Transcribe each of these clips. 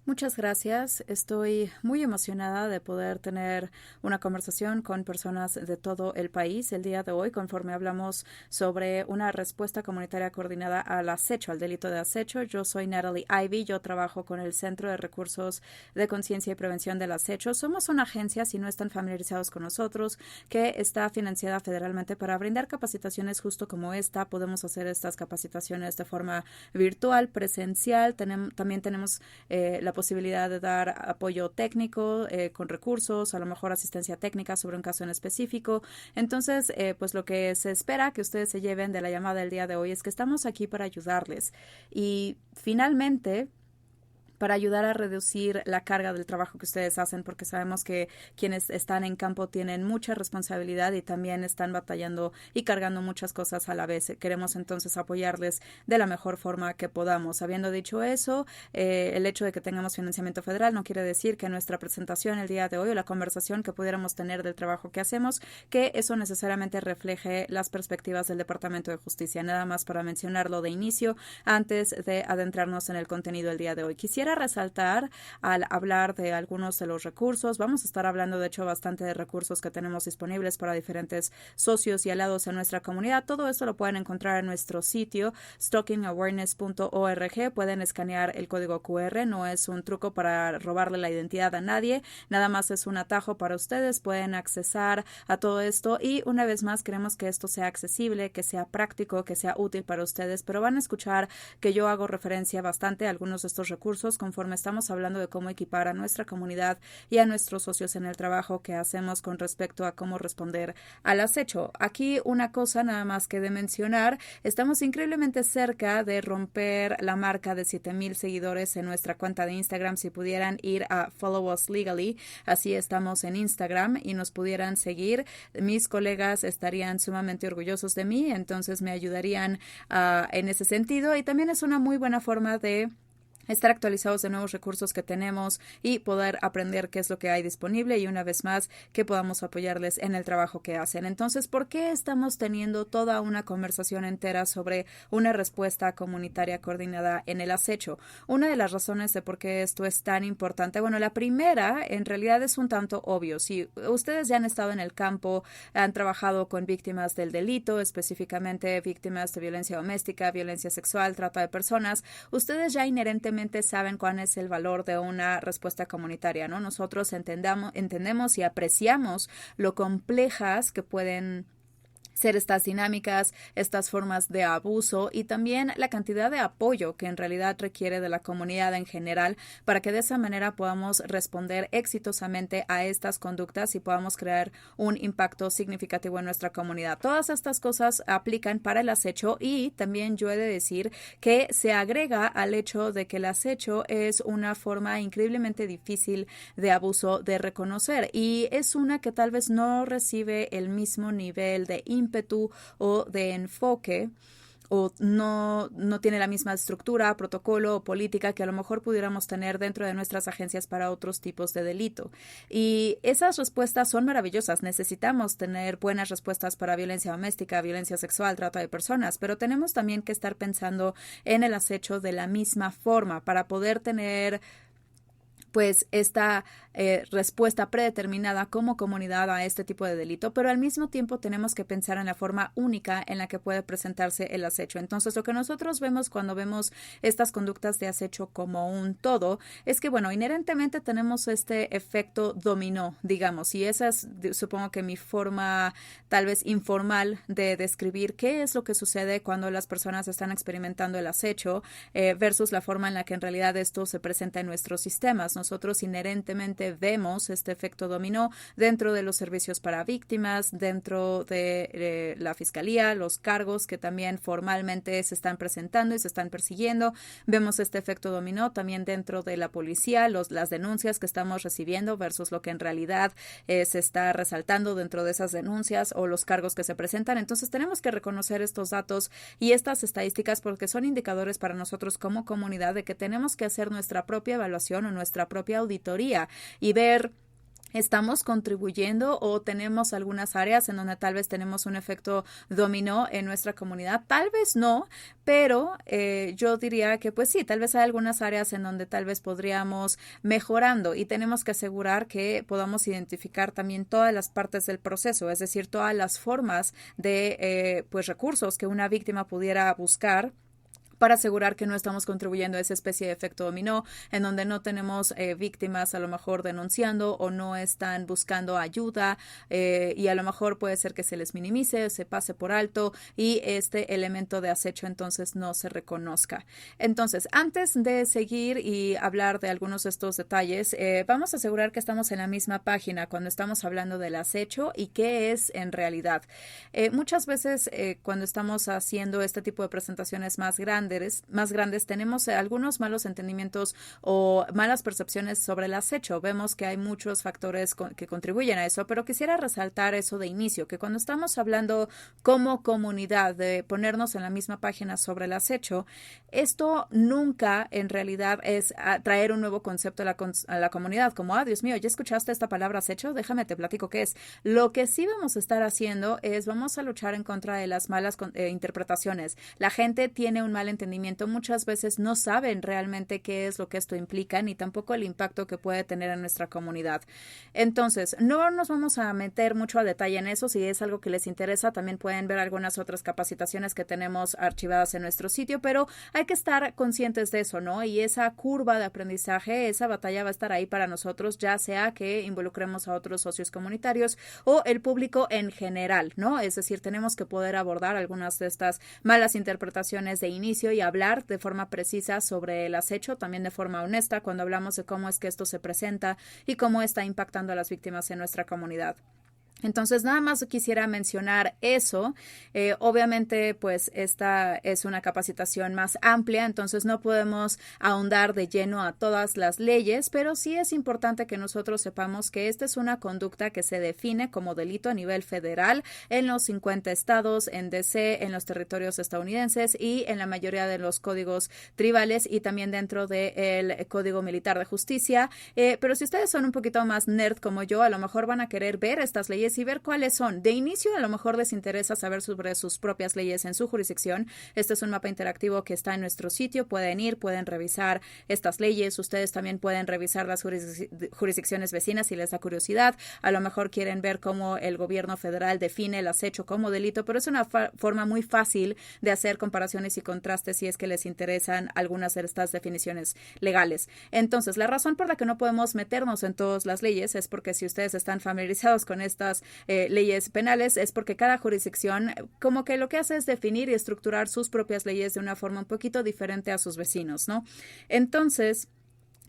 Muchas gracias. Estoy muy emocionada de poder tener una conversación con personas de todo el país el día de hoy, conforme hablamos sobre una respuesta comunitaria coordinada al acecho, al delito de acecho. Yo soy Natalie Ivy, yo trabajo con el Centro de Recursos de Conciencia y Prevención del Acecho. Somos una agencia, si no están familiarizados con nosotros, que está financiada federalmente para brindar capacitaciones justo como esta. Podemos hacer estas capacitaciones de forma virtual, presencial. También tenemos la posibilidad de dar apoyo técnico con recursos, a lo mejor asistencia técnica sobre un caso en específico. Entonces, pues lo que se espera que ustedes se lleven de la llamada del día de hoy es que estamos aquí para ayudarles. Y finalmente, para ayudar a reducir la carga del trabajo que ustedes hacen, porque sabemos que quienes están en campo tienen mucha responsabilidad y también están batallando y cargando muchas cosas a la vez. Queremos entonces apoyarles de la mejor forma que podamos. Habiendo dicho eso, el hecho de que tengamos financiamiento federal no quiere decir que nuestra presentación el día de hoy o la conversación que pudiéramos tener del trabajo que hacemos, que eso necesariamente refleje las perspectivas del Departamento de Justicia. Nada más para mencionarlo de inicio antes de adentrarnos en el contenido del día de hoy. Quisiera resaltar al hablar de algunos de los recursos. Vamos a estar hablando, de hecho, bastante de recursos que tenemos disponibles para diferentes socios y aliados en nuestra comunidad. Todo esto lo pueden encontrar en nuestro sitio stalkingawareness.org. Pueden escanear el código QR. No es un truco para robarle la identidad a nadie. Nada más es un atajo para ustedes. Pueden accesar a todo esto y una vez más queremos que esto sea accesible, que sea práctico, que sea útil para ustedes, pero van a escuchar que yo hago referencia bastante a algunos de estos recursos conforme estamos hablando de cómo equipar a nuestra comunidad y a nuestros socios en el trabajo que hacemos con respecto a cómo responder al acecho. Aquí una cosa nada más que de mencionar, estamos increíblemente cerca de romper la marca de 7,000 seguidores en nuestra cuenta de Instagram. Si pudieran ir a Follow Us Legally, así estamos en Instagram y nos pudieran seguir, mis colegas estarían sumamente orgullosos de mí, entonces me ayudarían en ese sentido y también es una muy buena forma de estar actualizados de nuevos recursos que tenemos y poder aprender qué es lo que hay disponible y una vez más que podamos apoyarles en el trabajo que hacen. Entonces, ¿por qué estamos teniendo toda una conversación entera sobre una respuesta comunitaria coordinada en el acecho? Una de las razones de por qué esto es tan importante, bueno, la primera en realidad es un tanto obvio. Si ustedes ya han estado en el campo, han trabajado con víctimas del delito, específicamente víctimas de violencia doméstica, violencia sexual, trata de personas, ustedes ya inherentemente saben cuál es el valor de una respuesta comunitaria, ¿no? Nosotros entendemos y apreciamos lo complejas que pueden ser estas dinámicas, estas formas de abuso y también la cantidad de apoyo que en realidad requiere de la comunidad en general para que de esa manera podamos responder exitosamente a estas conductas y podamos crear un impacto significativo en nuestra comunidad. Todas estas cosas aplican para el acecho y también yo he de decir que se agrega al hecho de que el acecho es una forma increíblemente difícil de abuso de reconocer y es una que tal vez no recibe el mismo nivel de ímpetu o de enfoque o no tiene la misma estructura, protocolo o política que a lo mejor pudiéramos tener dentro de nuestras agencias para otros tipos de delito. Y esas respuestas son maravillosas. Necesitamos tener buenas respuestas para violencia doméstica, violencia sexual, trata de personas, pero tenemos también que estar pensando en el acecho de la misma forma para poder tener pues esta respuesta predeterminada como comunidad a este tipo de delito, pero al mismo tiempo tenemos que pensar en la forma única en la que puede presentarse el acecho. Entonces, lo que nosotros vemos cuando vemos estas conductas de acecho como un todo es que, bueno, inherentemente tenemos este efecto dominó, digamos, y esa es, supongo que mi forma tal vez informal de describir qué es lo que sucede cuando las personas están experimentando el acecho versus la forma en la que en realidad esto se presenta en nuestros sistemas. Nosotros inherentemente vemos este efecto dominó dentro de los servicios para víctimas, dentro de la fiscalía, los cargos que también formalmente se están presentando y se están persiguiendo. Vemos este efecto dominó también dentro de la policía, las denuncias que estamos recibiendo versus lo que en realidad se está resaltando dentro de esas denuncias o los cargos que se presentan. Entonces tenemos que reconocer estos datos y estas estadísticas porque son indicadores para nosotros como comunidad de que tenemos que hacer nuestra propia evaluación o nuestra propia auditoría y ver estamos contribuyendo o tenemos algunas áreas en donde tal vez tenemos un efecto dominó en nuestra comunidad, tal vez no, pero yo diría que pues sí, tal vez hay algunas áreas en donde tal vez podríamos mejorando y tenemos que asegurar que podamos identificar también todas las partes del proceso, es decir, todas las formas de pues recursos que una víctima pudiera buscar para asegurar que no estamos contribuyendo a esa especie de efecto dominó, en donde no tenemos víctimas a lo mejor denunciando o no están buscando ayuda y a lo mejor puede ser que se les minimice, se pase por alto y este elemento de acecho entonces no se reconozca. Entonces, antes de seguir y hablar de algunos de estos detalles, vamos a asegurar que estamos en la misma página cuando estamos hablando del acecho y qué es en realidad. Muchas veces cuando estamos haciendo este tipo de presentaciones más grandes, tenemos algunos malos entendimientos o malas percepciones sobre el acecho. Vemos que hay muchos factores que contribuyen a eso, pero quisiera resaltar eso de inicio, que cuando estamos hablando como comunidad de ponernos en la misma página sobre el acecho, esto nunca en realidad es traer un nuevo concepto a la comunidad, como, Dios mío, ¿ya escuchaste esta palabra acecho? Déjame te platico qué es. Lo que sí vamos a estar haciendo es vamos a luchar en contra de las malas interpretaciones. La gente tiene un mal entendimiento, muchas veces no saben realmente qué es lo que esto implica ni tampoco el impacto que puede tener en nuestra comunidad. Entonces, no nos vamos a meter mucho a detalle en eso. Si es algo que les interesa, también pueden ver algunas otras capacitaciones que tenemos archivadas en nuestro sitio, pero hay que estar conscientes de eso, ¿no? Y esa curva de aprendizaje, esa batalla va a estar ahí para nosotros, ya sea que involucremos a otros socios comunitarios o el público en general, ¿no? Es decir, tenemos que poder abordar algunas de estas malas interpretaciones de inicio y hablar de forma precisa sobre el acecho, también de forma honesta cuando hablamos de cómo es que esto se presenta y cómo está impactando a las víctimas en nuestra comunidad. Entonces, nada más quisiera mencionar eso. Obviamente, pues esta es una capacitación más amplia, entonces no podemos ahondar de lleno a todas las leyes, pero sí es importante que nosotros sepamos que esta es una conducta que se define como delito a nivel federal en los 50 estados, en DC, en los territorios estadounidenses y en la mayoría de los códigos tribales y también dentro del Código Militar de Justicia. Pero si ustedes son un poquito más nerd como yo, a lo mejor van a querer ver estas leyes y ver cuáles son. De inicio, a lo mejor les interesa saber sobre sus propias leyes en su jurisdicción. Este es un mapa interactivo que está en nuestro sitio. Pueden ir, pueden revisar estas leyes. Ustedes también pueden revisar las jurisdicciones vecinas si les da curiosidad. A lo mejor quieren ver cómo el gobierno federal define el acecho como delito, pero es una forma muy fácil de hacer comparaciones y contrastes si es que les interesan algunas de estas definiciones legales. Entonces, la razón por la que no podemos meternos en todas las leyes es porque si ustedes están familiarizados con estas leyes penales es porque cada jurisdicción como que lo que hace es definir y estructurar sus propias leyes de una forma un poquito diferente a sus vecinos, ¿no? Entonces,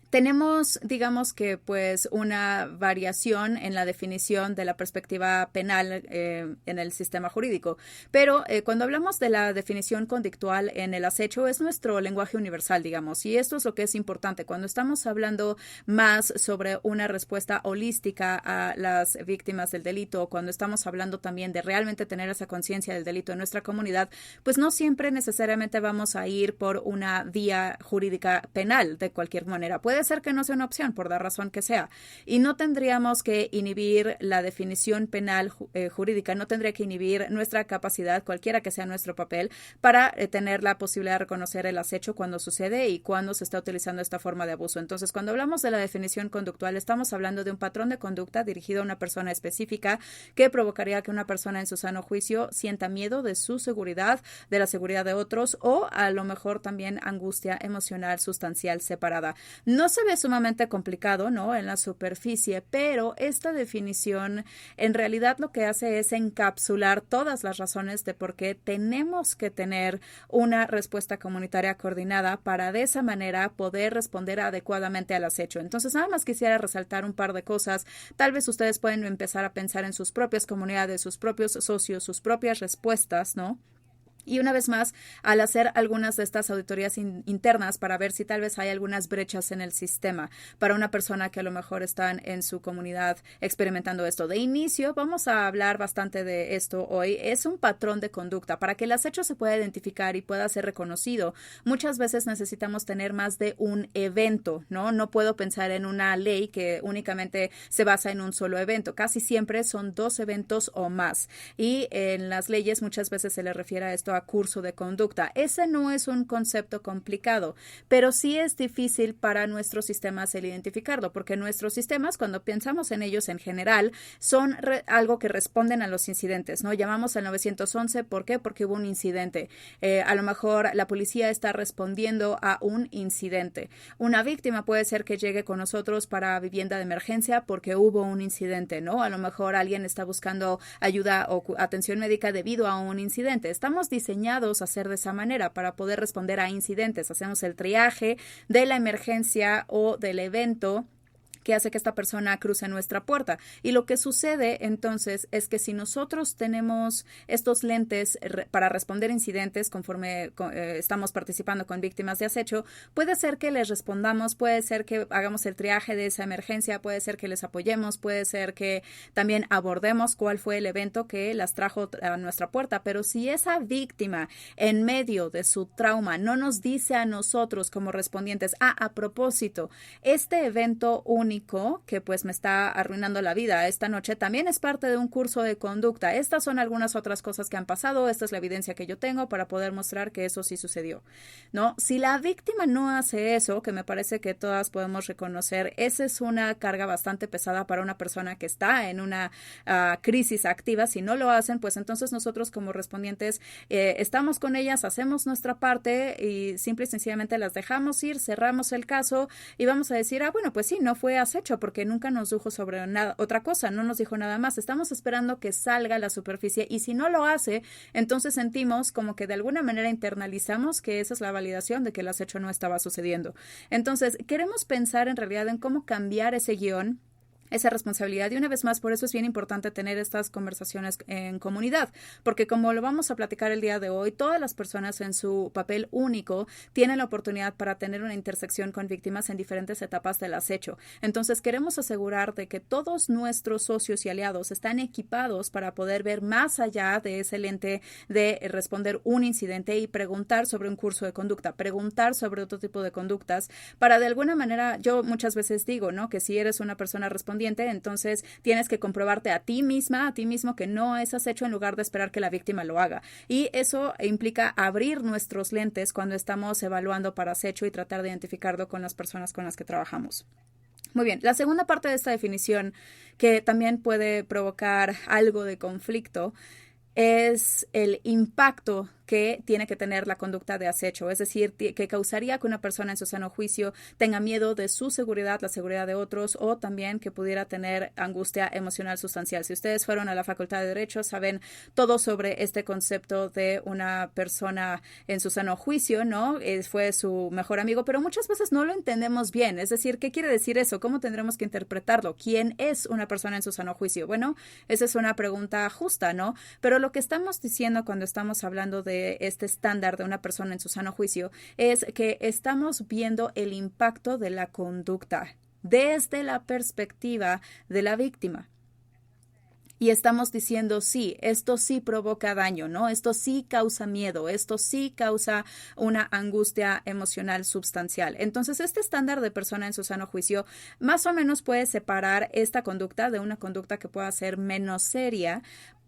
tenemos, digamos que, pues, una variación en la definición de la perspectiva penal en el sistema jurídico. Pero cuando hablamos de la definición conductual en el acecho, es nuestro lenguaje universal, digamos. Y esto es lo que es importante. Cuando estamos hablando más sobre una respuesta holística a las víctimas del delito, cuando estamos hablando también de realmente tener esa conciencia del delito en nuestra comunidad, pues no siempre necesariamente vamos a ir por una vía jurídica penal de cualquier manera. Puede ser que no sea una opción por la razón que sea y no tendríamos que inhibir la definición penal jurídica, no tendría que inhibir nuestra capacidad, cualquiera que sea nuestro papel, para tener la posibilidad de reconocer el acecho cuando sucede y cuando se está utilizando esta forma de abuso. Entonces, cuando hablamos de la definición conductual, estamos hablando de un patrón de conducta dirigido a una persona específica que provocaría que una persona en su sano juicio sienta miedo de su seguridad, de la seguridad de otros o a lo mejor también angustia emocional sustancial separada. No se ve sumamente complicado, ¿no? En la superficie, pero esta definición en realidad lo que hace es encapsular todas las razones de por qué tenemos que tener una respuesta comunitaria coordinada para de esa manera poder responder adecuadamente al acecho. Entonces, nada más quisiera resaltar un par de cosas. Tal vez ustedes pueden empezar a pensar en sus propias comunidades, sus propios socios, sus propias respuestas, ¿no? Y una vez más, al hacer algunas de estas auditorías internas para ver si tal vez hay algunas brechas en el sistema para una persona que a lo mejor están en su comunidad experimentando esto. De inicio, vamos a hablar bastante de esto hoy. Es un patrón de conducta. Para que el acecho se pueda identificar y pueda ser reconocido, muchas veces necesitamos tener más de un evento, ¿no? No puedo pensar en una ley que únicamente se basa en un solo evento. Casi siempre son 2 eventos o más. Y en las leyes muchas veces se le refiere a esto a curso de conducta. Ese no es un concepto complicado, pero sí es difícil para nuestros sistemas el identificarlo, porque nuestros sistemas, cuando pensamos en ellos en general, son algo que responden a los incidentes, ¿no? Llamamos al 911, ¿por qué? Porque hubo un incidente. A lo mejor la policía está respondiendo a un incidente. Una víctima puede ser que llegue con nosotros para vivienda de emergencia porque hubo un incidente, ¿no? A lo mejor alguien está buscando ayuda o atención médica debido a un incidente. Estamos diseñados a hacer de esa manera para poder responder a incidentes. Hacemos el triaje de la emergencia o del evento que hace que esta persona cruce nuestra puerta. Y lo que sucede entonces es que si nosotros tenemos estos lentes para responder incidentes conforme estamos participando con víctimas de acecho, puede ser que les respondamos, puede ser que hagamos el triaje de esa emergencia, puede ser que les apoyemos, puede ser que también abordemos cuál fue el evento que las trajo a nuestra puerta. Pero si esa víctima en medio de su trauma no nos dice a nosotros como respondientes, a propósito, este evento único que pues me está arruinando la vida esta noche también es parte de un curso de conducta. Estas son algunas otras cosas que han pasado, esta es la evidencia que yo tengo para poder mostrar que eso sí sucedió, ¿no? Si la víctima no hace eso, que me parece que todas podemos reconocer, esa es una carga bastante pesada para una persona que está en una crisis activa. Si no lo hacen, pues entonces nosotros como respondientes estamos con ellas, hacemos nuestra parte y simple y sencillamente las dejamos ir, cerramos el caso y vamos a decir, bueno, pues sí, no fue acecho porque nunca nos dijo sobre nada, otra cosa, no nos dijo nada más. Estamos esperando que salga a la superficie y si no lo hace, entonces sentimos como que de alguna manera internalizamos que esa es la validación de que el acecho no estaba sucediendo. Entonces, queremos pensar en realidad en cómo cambiar ese guión, esa responsabilidad. Y una vez más, por eso es bien importante tener estas conversaciones en comunidad, porque como lo vamos a platicar el día de hoy, todas las personas en su papel único tienen la oportunidad para tener una intersección con víctimas en diferentes etapas del acecho. Entonces, queremos asegurar de que todos nuestros socios y aliados están equipados para poder ver más allá de ese lente de responder un incidente y preguntar sobre un curso de conducta, preguntar sobre otro tipo de conductas, para de alguna manera, yo muchas veces digo, ¿no?, que si eres una persona respondiente, entonces tienes que comprobarte a ti misma, a ti mismo que no es acecho en lugar de esperar que la víctima lo haga. Y eso implica abrir nuestros lentes cuando estamos evaluando para acecho y tratar de identificarlo con las personas con las que trabajamos. Muy bien, la segunda parte de esta definición, que también puede provocar algo de conflicto, es el impacto que tiene que tener la conducta de acecho, es decir, que causaría que una persona en su sano juicio tenga miedo de su seguridad, la seguridad de otros, o también que pudiera tener angustia emocional sustancial. Si ustedes fueron a la Facultad de Derecho, saben todo sobre este concepto de una persona en su sano juicio, ¿no? Fue su mejor amigo, pero muchas veces no lo entendemos bien. Es decir, ¿qué quiere decir eso? ¿Cómo tendremos que interpretarlo? ¿Quién es una persona en su sano juicio? Bueno, esa es una pregunta justa, ¿no? Pero lo que estamos diciendo cuando estamos hablando de este estándar de una persona en su sano juicio es que estamos viendo el impacto de la conducta desde la perspectiva de la víctima. Y estamos diciendo, sí, esto sí provoca daño, ¿no? Esto sí causa miedo, esto sí causa una angustia emocional sustancial. Entonces, este estándar de persona en su sano juicio más o menos puede separar esta conducta de una conducta que pueda ser menos seria,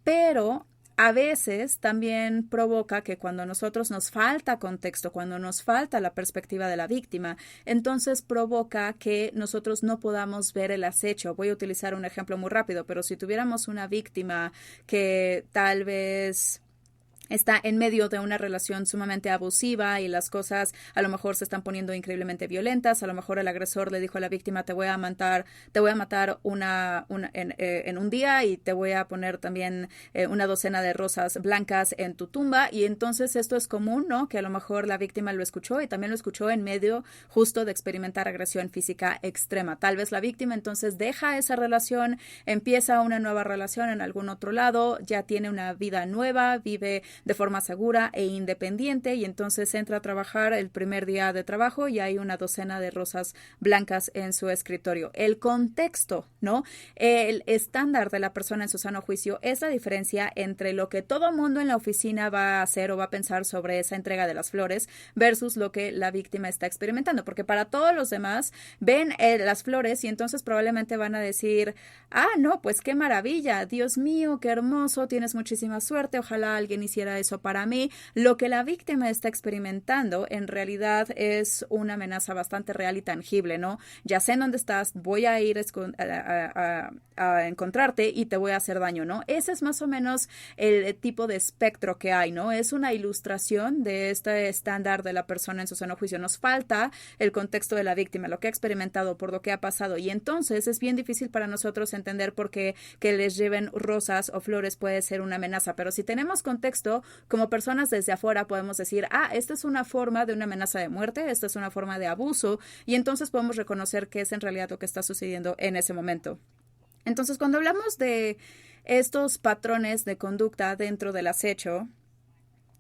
pero a veces también provoca que cuando nosotros nos falta contexto, cuando nos falta la perspectiva de la víctima, entonces provoca que nosotros no podamos ver el acecho. Voy a utilizar un ejemplo muy rápido, pero si tuviéramos una víctima que tal vez está en medio de una relación sumamente abusiva y las cosas a lo mejor se están poniendo increíblemente violentas, a lo mejor el agresor le dijo a la víctima, te voy a matar en un día y te voy a poner también una docena de rosas blancas en tu tumba, y entonces esto es común, ¿no? Que a lo mejor la víctima lo escuchó y también lo escuchó en medio justo de experimentar agresión física extrema. Tal vez la víctima entonces deja esa relación, empieza una nueva relación en algún otro lado, ya tiene una vida nueva, vive de forma segura e independiente, y entonces entra a trabajar el primer día de trabajo y hay una docena de rosas blancas en su escritorio. El contexto, ¿no? El estándar de la persona en su sano juicio es la diferencia entre lo que todo mundo en la oficina va a hacer o va a pensar sobre esa entrega de las flores versus lo que la víctima está experimentando, porque para todos los demás ven las flores y entonces probablemente van a decir, no, pues qué maravilla, Dios mío, qué hermoso, tienes muchísima suerte, ojalá alguien hiciera eso para mí. Lo que la víctima está experimentando en realidad es una amenaza bastante real y tangible, ¿no? Ya sé en dónde estás, voy a ir a encontrarte y te voy a hacer daño, ¿no? Ese es más o menos el tipo de espectro que hay, ¿no? Es una ilustración de este estándar de la persona en su sano juicio. Nos falta el contexto de la víctima, lo que ha experimentado, por lo que ha pasado, y entonces es bien difícil para nosotros entender por qué que les lleven rosas o flores puede ser una amenaza, pero si tenemos contexto, como personas desde afuera podemos decir, esta es una forma de una amenaza de muerte, esta es una forma de abuso, y entonces podemos reconocer qué es en realidad lo que está sucediendo en ese momento. Entonces, cuando hablamos de estos patrones de conducta dentro del acecho,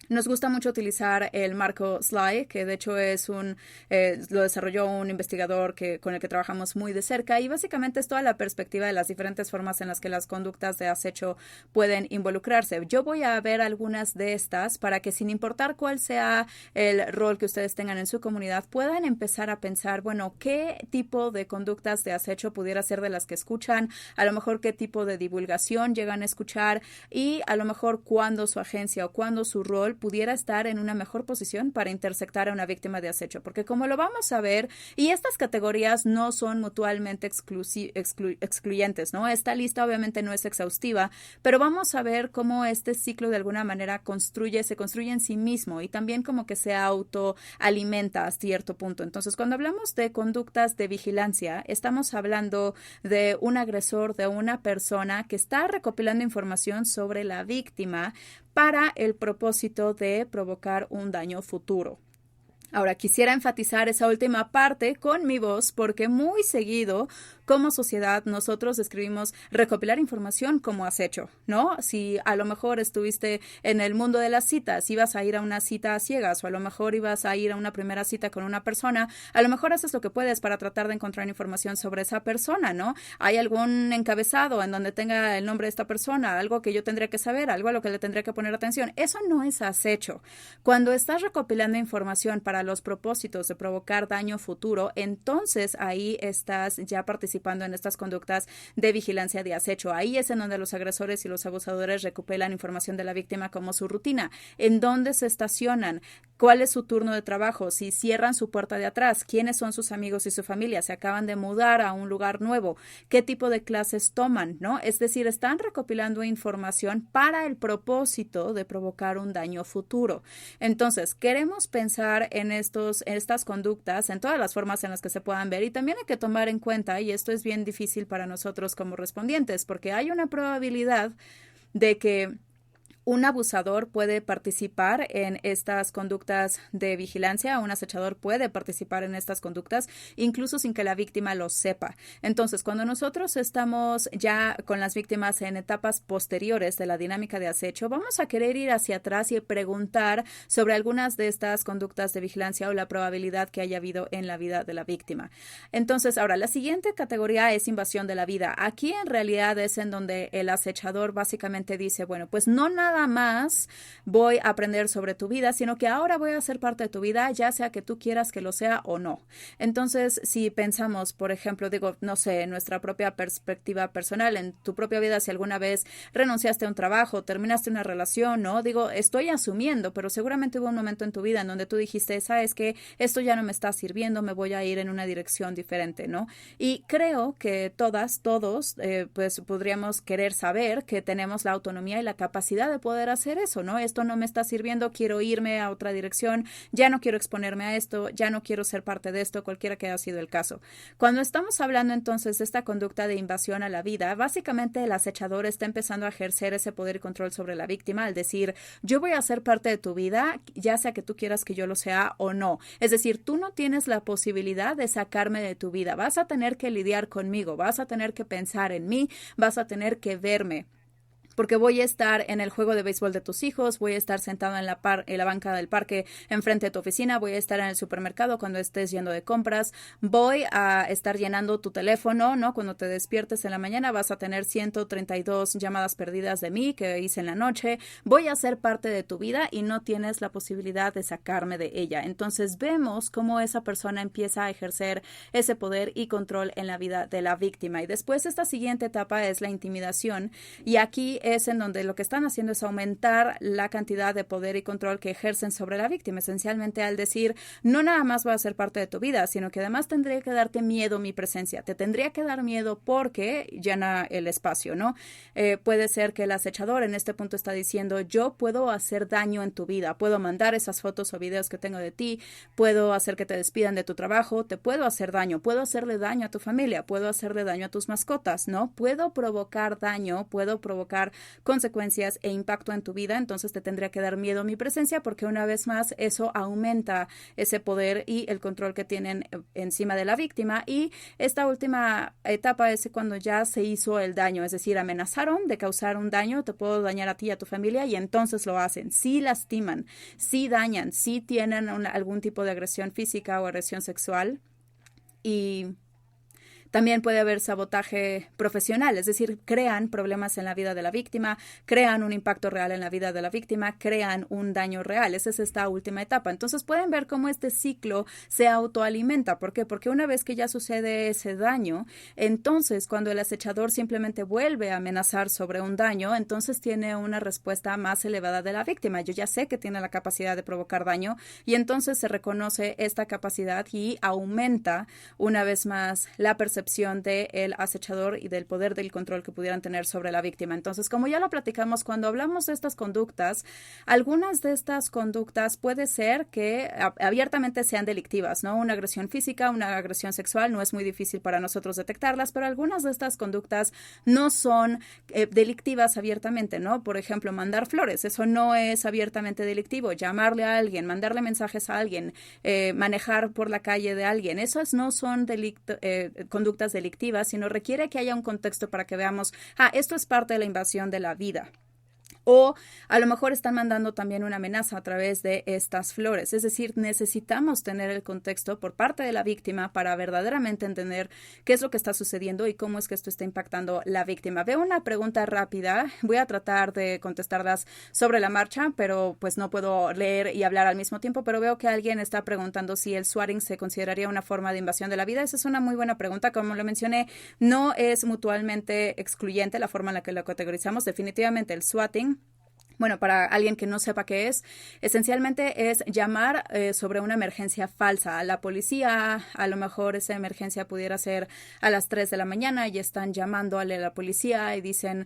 nos gusta mucho utilizar el marco SLY, que de hecho lo desarrolló un investigador con el que trabajamos muy de cerca, y básicamente es toda la perspectiva de las diferentes formas en las que las conductas de acecho pueden involucrarse. Yo voy a ver algunas de estas para que, sin importar cuál sea el rol que ustedes tengan en su comunidad, puedan empezar a pensar, bueno, qué tipo de conductas de acecho pudiera ser de las que escuchan, a lo mejor qué tipo de divulgación llegan a escuchar, y a lo mejor cuándo su agencia o cuándo su rol pudiera estar en una mejor posición para intersectar a una víctima de acecho, porque como lo vamos a ver, y estas categorías no son mutuamente excluyentes, ¿no? Esta lista obviamente no es exhaustiva, pero vamos a ver cómo este ciclo de alguna manera se construye en sí mismo y también como que se autoalimenta a cierto punto. Entonces, cuando hablamos de conductas de vigilancia, estamos hablando de un agresor, de una persona que está recopilando información sobre la víctima para el propósito de provocar un daño futuro. Ahora, quisiera enfatizar esa última parte con mi voz porque muy seguido, como sociedad, nosotros describimos recopilar información como acecho, ¿no? Si a lo mejor estuviste en el mundo de las citas, ibas a ir a una cita a ciegas o a lo mejor ibas a ir a una primera cita con una persona, a lo mejor haces lo que puedes para tratar de encontrar información sobre esa persona, ¿no? Hay algún encabezado en donde tenga el nombre de esta persona, algo que yo tendría que saber, algo a lo que le tendría que poner atención. Eso no es acecho. Cuando estás recopilando información para los propósitos de provocar daño futuro, entonces ahí estás ya participando en estas conductas de vigilancia de acecho. Ahí es en donde los agresores y los abusadores recopilan información de la víctima como su rutina, en dónde se estacionan, cuál es su turno de trabajo, si cierran su puerta de atrás, quiénes son sus amigos y su familia, se acaban de mudar a un lugar nuevo, qué tipo de clases toman, ¿no? Es decir, están recopilando información para el propósito de provocar un daño futuro. Entonces, queremos pensar en estas conductas, en todas las formas en las que se puedan ver, y también hay que tomar en cuenta, y esto es bien difícil para nosotros como respondientes, porque hay una probabilidad de que un abusador puede participar en estas conductas de vigilancia, un acechador puede participar en estas conductas, incluso sin que la víctima lo sepa. Entonces, cuando nosotros estamos ya con las víctimas en etapas posteriores de la dinámica de acecho, vamos a querer ir hacia atrás y preguntar sobre algunas de estas conductas de vigilancia o la probabilidad que haya habido en la vida de la víctima. Entonces, ahora, la siguiente categoría es invasión de la vida. Aquí en realidad es en donde el acechador básicamente dice, bueno, pues no nada más voy a aprender sobre tu vida, sino que ahora voy a ser parte de tu vida, ya sea que tú quieras que lo sea o no. Entonces, si pensamos, por ejemplo, no sé, en nuestra propia perspectiva personal, en tu propia vida, si alguna vez renunciaste a un trabajo, terminaste una relación, ¿no? Estoy asumiendo, pero seguramente hubo un momento en tu vida en donde tú dijiste, sabes que esto ya no me está sirviendo, me voy a ir en una dirección diferente, ¿no? Y creo que todos, pues podríamos querer saber que tenemos la autonomía y la capacidad de poder hacer eso, ¿no? Esto no me está sirviendo, quiero irme a otra dirección, ya no quiero exponerme a esto, ya no quiero ser parte de esto, cualquiera que haya sido el caso. Cuando estamos hablando entonces de esta conducta de invasión a la vida, básicamente el acechador está empezando a ejercer ese poder y control sobre la víctima al decir, yo voy a ser parte de tu vida, ya sea que tú quieras que yo lo sea o no. Es decir, tú no tienes la posibilidad de sacarme de tu vida, vas a tener que lidiar conmigo, vas a tener que pensar en mí, vas a tener que verme porque voy a estar en el juego de béisbol de tus hijos, voy a estar sentado en la banca del parque enfrente de tu oficina, voy a estar en el supermercado cuando estés yendo de compras, voy a estar llenando tu teléfono, ¿no? Cuando te despiertes en la mañana vas a tener 132 llamadas perdidas de mí que hice en la noche, voy a ser parte de tu vida y no tienes la posibilidad de sacarme de ella. Entonces vemos cómo esa persona empieza a ejercer ese poder y control en la vida de la víctima. Y después esta siguiente etapa es la intimidación, y aquí es en donde lo que están haciendo es aumentar la cantidad de poder y control que ejercen sobre la víctima, esencialmente al decir, no nada más voy a ser parte de tu vida, sino que además tendría que darte miedo mi presencia, te tendría que dar miedo porque llena el espacio, ¿no? Puede ser que el acechador en este punto está diciendo, yo puedo hacer daño en tu vida, puedo mandar esas fotos o videos que tengo de ti, puedo hacer que te despidan de tu trabajo, te puedo hacer daño, puedo hacerle daño a tu familia, puedo hacerle daño a tus mascotas, ¿no? Puedo provocar daño, puedo provocar consecuencias e impacto en tu vida, entonces te tendría que dar miedo mi presencia porque una vez más eso aumenta ese poder y el control que tienen encima de la víctima. Y esta última etapa es cuando ya se hizo el daño, es decir, amenazaron de causar un daño, te puedo dañar a ti y a tu familia, y entonces lo hacen, sí lastiman, sí dañan, sí tienen algún tipo de agresión física o agresión sexual. Y también puede haber sabotaje profesional, es decir, crean problemas en la vida de la víctima, crean un impacto real en la vida de la víctima, crean un daño real. Esa es esta última etapa. Entonces pueden ver cómo este ciclo se autoalimenta. ¿Por qué? Porque una vez que ya sucede ese daño, entonces cuando el acechador simplemente vuelve a amenazar sobre un daño, entonces tiene una respuesta más elevada de la víctima. Yo ya sé que tiene la capacidad de provocar daño y entonces se reconoce esta capacidad y aumenta una vez más la percepción del acechador y del poder del control que pudieran tener sobre la víctima. Entonces, como ya lo platicamos, cuando hablamos de estas conductas, algunas de estas conductas puede ser que abiertamente sean delictivas, ¿no? Una agresión física, una agresión sexual, no es muy difícil para nosotros detectarlas, pero algunas de estas conductas no son delictivas abiertamente, ¿no? Por ejemplo, mandar flores, eso no es abiertamente delictivo. Llamarle a alguien, mandarle mensajes a alguien, manejar por la calle de alguien, esas no son conductas delictivas, sino requiere que haya un contexto para que veamos, esto es parte de la invasión de la vida. O a lo mejor están mandando también una amenaza a través de estas flores. Es decir, necesitamos tener el contexto por parte de la víctima para verdaderamente entender qué es lo que está sucediendo y cómo es que esto está impactando la víctima. Veo una pregunta rápida. Voy a tratar de contestarlas sobre la marcha, pero pues no puedo leer y hablar al mismo tiempo. Pero veo que alguien está preguntando si el swatting se consideraría una forma de invasión de la vida. Esa es una muy buena pregunta. Como lo mencioné, no es mutuamente excluyente la forma en la que lo categorizamos. Definitivamente el swatting, bueno, para alguien que no sepa qué es, esencialmente es llamar sobre una emergencia falsa a la policía. A lo mejor esa emergencia pudiera ser a las 3 de la mañana y están llamando a la policía y dicen,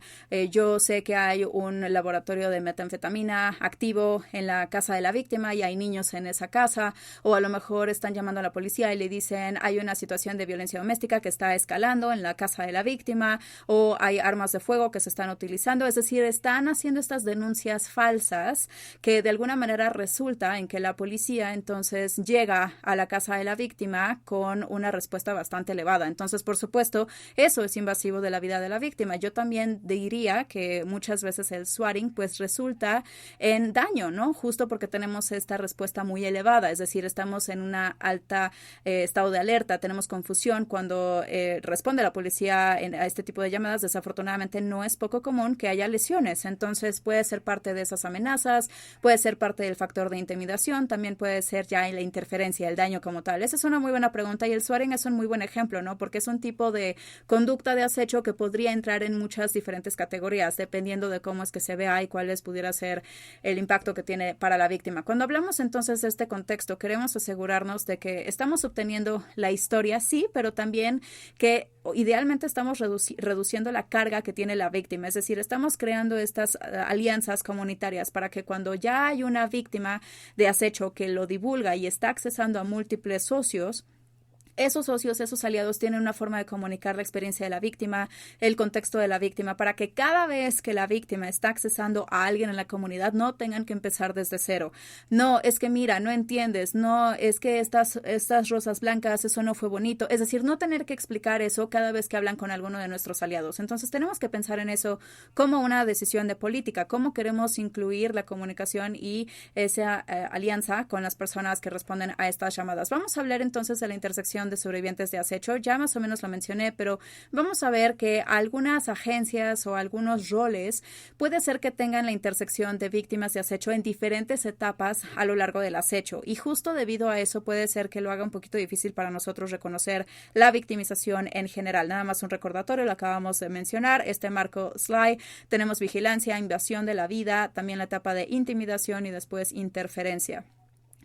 yo sé que hay un laboratorio de metanfetamina activo en la casa de la víctima y hay niños en esa casa. O a lo mejor están llamando a la policía y le dicen, hay una situación de violencia doméstica que está escalando en la casa de la víctima, o hay armas de fuego que se están utilizando. Es decir, están haciendo estas denuncias falsas que de alguna manera resulta en que la policía entonces llega a la casa de la víctima con una respuesta bastante elevada. Entonces, por supuesto, eso es invasivo de la vida de la víctima. Yo también diría que muchas veces el swatting pues resulta en daño, ¿no? Justo porque tenemos esta respuesta muy elevada, es decir, estamos en una alta estado de alerta, tenemos confusión cuando responde la policía a este tipo de llamadas. Desafortunadamente no es poco común que haya lesiones, entonces puede ser parte de esas amenazas, puede ser parte del factor de intimidación, también puede ser ya la interferencia, el daño como tal. Esa es una muy buena pregunta y el swatting es un muy buen ejemplo, ¿no? Porque es un tipo de conducta de acecho que podría entrar en muchas diferentes categorías, dependiendo de cómo es que se vea y cuál pudiera ser el impacto que tiene para la víctima. Cuando hablamos entonces de este contexto, queremos asegurarnos de que estamos obteniendo la historia, sí, pero también que idealmente estamos reduciendo la carga que tiene la víctima, es decir, estamos creando estas alianzas comunitarias para que cuando ya hay una víctima de acecho que lo divulga y está accesando a múltiples socios, esos socios, esos aliados tienen una forma de comunicar la experiencia de la víctima, el contexto de la víctima, para que cada vez que la víctima está accesando a alguien en la comunidad no tengan que empezar desde cero. No, es que mira, no entiendes, no, es que estas rosas blancas, eso no fue bonito. Es decir, no tener que explicar eso cada vez que hablan con alguno de nuestros aliados. Entonces tenemos que pensar en eso como una decisión de política, cómo queremos incluir la comunicación y esa alianza con las personas que responden a estas llamadas. Vamos a hablar entonces de la intersección de sobrevivientes de acecho. Ya más o menos lo mencioné, pero vamos a ver que algunas agencias o algunos roles puede ser que tengan la intersección de víctimas de acecho en diferentes etapas a lo largo del acecho. Y justo debido a eso puede ser que lo haga un poquito difícil para nosotros reconocer la victimización en general. Nada más un recordatorio, lo acabamos de mencionar, este marco SLY. Tenemos vigilancia, invasión de la vida, también la etapa de intimidación y después interferencia.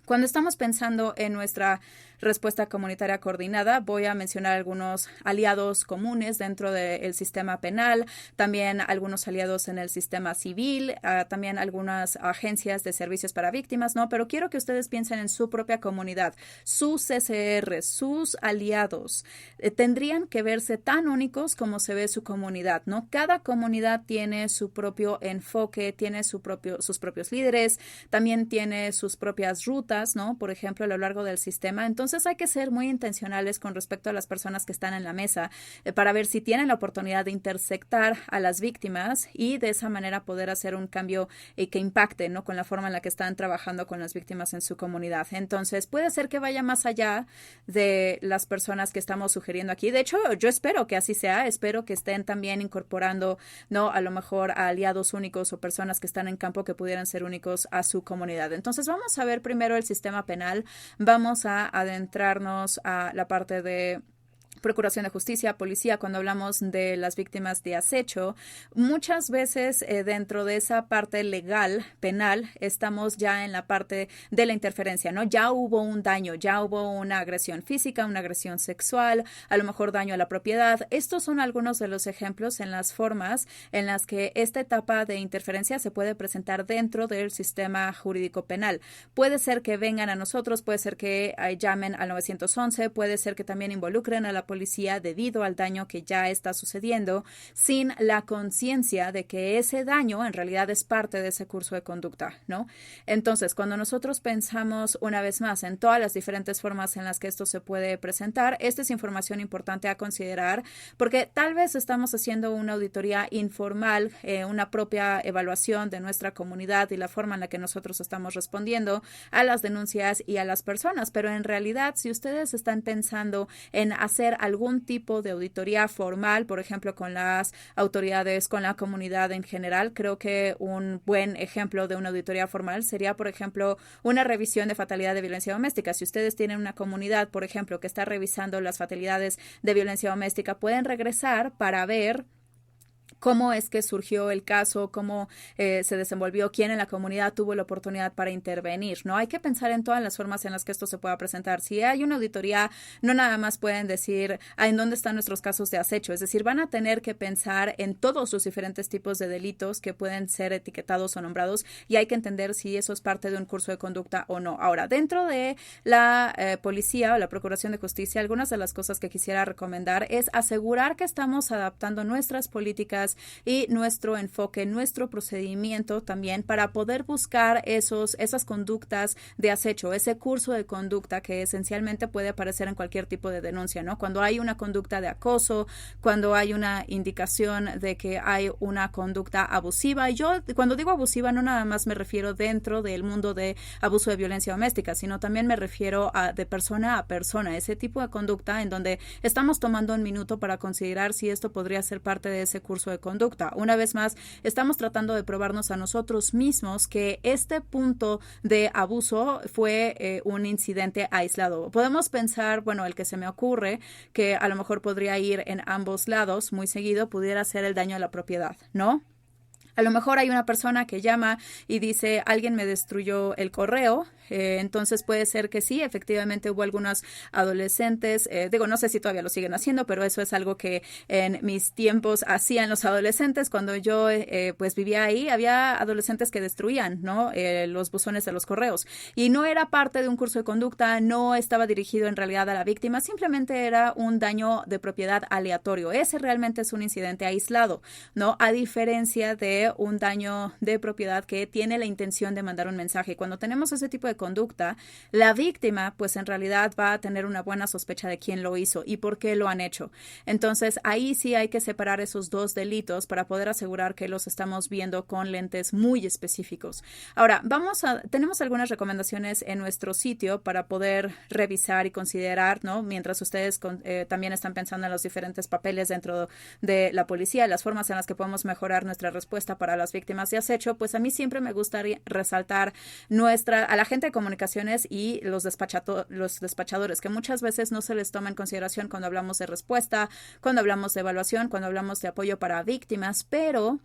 Cuando estamos pensando en nuestra respuesta comunitaria coordinada, voy a mencionar algunos aliados comunes dentro del sistema penal, también algunos aliados en el sistema civil, también algunas agencias de servicios para víctimas, ¿no? Pero quiero que ustedes piensen en su propia comunidad, sus CCR, sus aliados, tendrían que verse tan únicos como se ve su comunidad, ¿no? Cada comunidad tiene su propio enfoque, tiene sus propios líderes, también tiene sus propias rutas, ¿no? Por ejemplo, a lo largo del sistema. Entonces hay que ser muy intencionales con respecto a las personas que están en la mesa para ver si tienen la oportunidad de intersectar a las víctimas y de esa manera poder hacer un cambio que impacte, ¿no? Con la forma en la que están trabajando con las víctimas en su comunidad. Entonces puede ser que vaya más allá de las personas que estamos sugiriendo aquí. De hecho, yo espero que así sea. Espero que estén también incorporando, ¿no? A lo mejor a aliados únicos o personas que están en campo que pudieran ser únicos a su comunidad. Entonces vamos a ver primero el sistema penal. Vamos a adentrarnos a la parte de Procuración de Justicia, policía, cuando hablamos de las víctimas de acecho, muchas veces dentro de esa parte legal, penal, estamos ya en la parte de la interferencia, ¿no? Ya hubo un daño, ya hubo una agresión física, una agresión sexual, a lo mejor daño a la propiedad. Estos son algunos de los ejemplos en las formas en las que esta etapa de interferencia se puede presentar dentro del sistema jurídico penal. Puede ser que vengan a nosotros, puede ser que llamen al 911, puede ser que también involucren a la policía debido al daño que ya está sucediendo sin la conciencia de que ese daño en realidad es parte de ese curso de conducta, ¿no? Entonces, cuando nosotros pensamos una vez más en todas las diferentes formas en las que esto se puede presentar, esta es información importante a considerar porque tal vez estamos haciendo una auditoría informal, una propia evaluación de nuestra comunidad y la forma en la que nosotros estamos respondiendo a las denuncias y a las personas, pero en realidad si ustedes están pensando en hacer algún tipo de auditoría formal, por ejemplo, con las autoridades, con la comunidad en general. Creo que un buen ejemplo de una auditoría formal sería, por ejemplo, una revisión de fatalidad de violencia doméstica. Si ustedes tienen una comunidad, por ejemplo, que está revisando las fatalidades de violencia doméstica, pueden regresar para ver cómo es que surgió el caso, cómo se desenvolvió, quién en la comunidad tuvo la oportunidad para intervenir, ¿no? Hay que pensar en todas las formas en las que esto se pueda presentar. Si hay una auditoría, no nada más pueden decir en dónde están nuestros casos de acecho, es decir, van a tener que pensar en todos los diferentes tipos de delitos que pueden ser etiquetados o nombrados y hay que entender si eso es parte de un curso de conducta o no. Ahora, dentro de la policía o la Procuración de Justicia, algunas de las cosas que quisiera recomendar es asegurar que estamos adaptando nuestras políticas y nuestro enfoque, nuestro procedimiento también para poder buscar esas conductas de acecho, ese curso de conducta que esencialmente puede aparecer en cualquier tipo de denuncia, ¿no? Cuando hay una conducta de acoso, cuando hay una indicación de que hay una conducta abusiva. Y yo cuando digo abusiva no nada más me refiero dentro del mundo de abuso de violencia doméstica, sino también me refiero a de persona a persona, ese tipo de conducta en donde estamos tomando un minuto para considerar si esto podría ser parte de ese curso de conducta. Una vez más, estamos tratando de probarnos a nosotros mismos que este punto de abuso fue un incidente aislado. Podemos pensar, bueno, el que se me ocurre, que a lo mejor podría ir en ambos lados muy seguido, pudiera ser el daño a la propiedad, ¿no? A lo mejor hay una persona que llama y dice, alguien me destruyó el correo, entonces puede ser que sí, efectivamente hubo algunos adolescentes, no sé si todavía lo siguen haciendo, pero eso es algo que en mis tiempos hacían los adolescentes. Cuando yo pues vivía ahí, había adolescentes que destruían, ¿no? Los buzones de los correos. Y no era parte de un curso de conducta, no estaba dirigido en realidad a la víctima, simplemente era un daño de propiedad aleatorio. Ese realmente es un incidente aislado, ¿no? A diferencia de un daño de propiedad que tiene la intención de mandar un mensaje. Cuando tenemos ese tipo de conducta, la víctima pues en realidad va a tener una buena sospecha de quién lo hizo y por qué lo han hecho. Entonces ahí sí hay que separar esos dos delitos para poder asegurar que los estamos viendo con lentes muy específicos. Ahora, tenemos algunas recomendaciones en nuestro sitio para poder revisar y considerar, ¿no? Mientras ustedes también están pensando en los diferentes papeles dentro de la policía, las formas en las que podemos mejorar nuestra respuesta para las víctimas de acecho, pues a mí siempre me gustaría resaltar a la gente de comunicaciones y los despachadores, que muchas veces no se les toma en consideración cuando hablamos de respuesta, cuando hablamos de evaluación, cuando hablamos de apoyo para víctimas, pero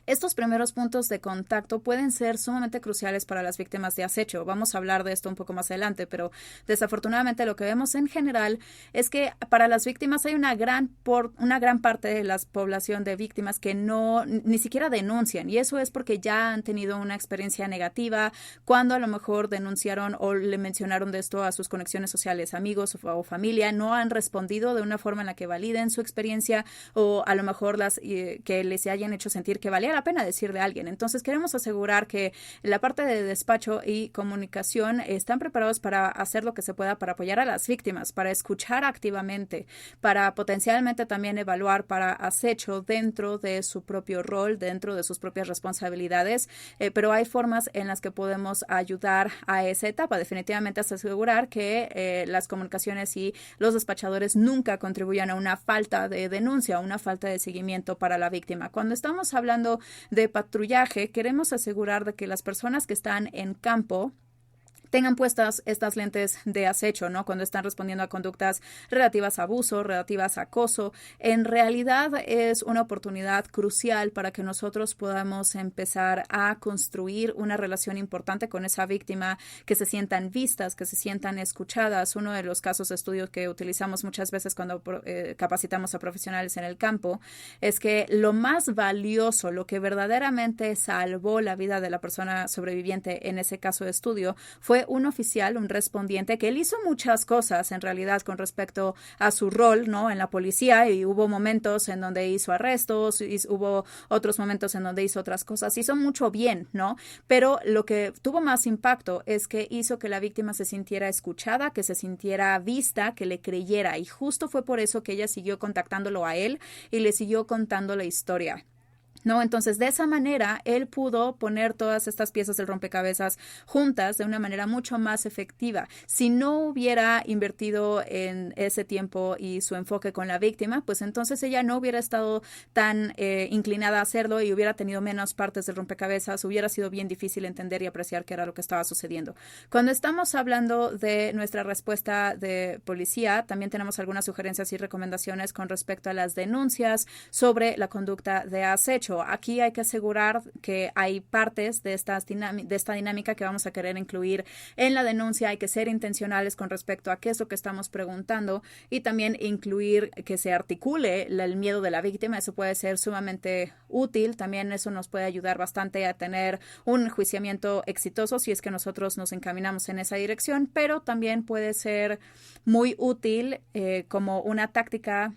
estos primeros puntos de contacto pueden ser sumamente cruciales para las víctimas de acecho. Vamos a hablar de esto un poco más adelante, pero desafortunadamente lo que vemos en general es que para las víctimas hay una gran parte de la población de víctimas que ni siquiera denuncian, y eso es porque ya han tenido una experiencia negativa cuando a lo mejor denunciaron o le mencionaron de esto a sus conexiones sociales, amigos o familia, no han respondido de una forma en la que validen su experiencia o a lo mejor que les hayan hecho sentir que valía la pena decirle a alguien. Entonces queremos asegurar que la parte de despacho y comunicación están preparados para hacer lo que se pueda para apoyar a las víctimas, para escuchar activamente, para potencialmente también evaluar para acecho dentro de su propio rol, dentro de sus propias responsabilidades, pero hay formas en las que podemos ayudar a esa etapa. Definitivamente asegurar que las comunicaciones y los despachadores nunca contribuyan a una falta de denuncia, a una falta de seguimiento para la víctima. Cuando estamos hablando de patrullaje, queremos asegurar de que las personas que están en campo tengan puestas estas lentes de acecho, ¿no? Cuando están respondiendo a conductas relativas a abuso, relativas a acoso. En realidad es una oportunidad crucial para que nosotros podamos empezar a construir una relación importante con esa víctima, que se sientan vistas, que se sientan escuchadas. Uno de los casos de estudio que utilizamos muchas veces cuando capacitamos a profesionales en el campo es que lo más valioso, lo que verdaderamente salvó la vida de la persona sobreviviente en ese caso de estudio, fue un oficial, un respondiente, que él hizo muchas cosas en realidad con respecto a su rol, ¿no? En la policía, y hubo momentos en donde hizo arrestos, hubo otros momentos en donde hizo otras cosas, hizo mucho bien, ¿no? Pero lo que tuvo más impacto es que hizo que la víctima se sintiera escuchada, que se sintiera vista, que le creyera, y justo fue por eso que ella siguió contactándolo a él y le siguió contando la historia. ¿No? Entonces, de esa manera, él pudo poner todas estas piezas del rompecabezas juntas de una manera mucho más efectiva. Si no hubiera invertido en ese tiempo y su enfoque con la víctima, pues entonces ella no hubiera estado tan inclinada a hacerlo y hubiera tenido menos partes del rompecabezas, hubiera sido bien difícil entender y apreciar qué era lo que estaba sucediendo. Cuando estamos hablando de nuestra respuesta de policía, también tenemos algunas sugerencias y recomendaciones con respecto a las denuncias sobre la conducta de acecho. Aquí hay que asegurar que hay partes de esta dinámica que vamos a querer incluir en la denuncia. Hay que ser intencionales con respecto a qué es lo que estamos preguntando y también incluir que se articule el miedo de la víctima. Eso puede ser sumamente útil. También eso nos puede ayudar bastante a tener un enjuiciamiento exitoso si es que nosotros nos encaminamos en esa dirección, pero también puede ser muy útil como una táctica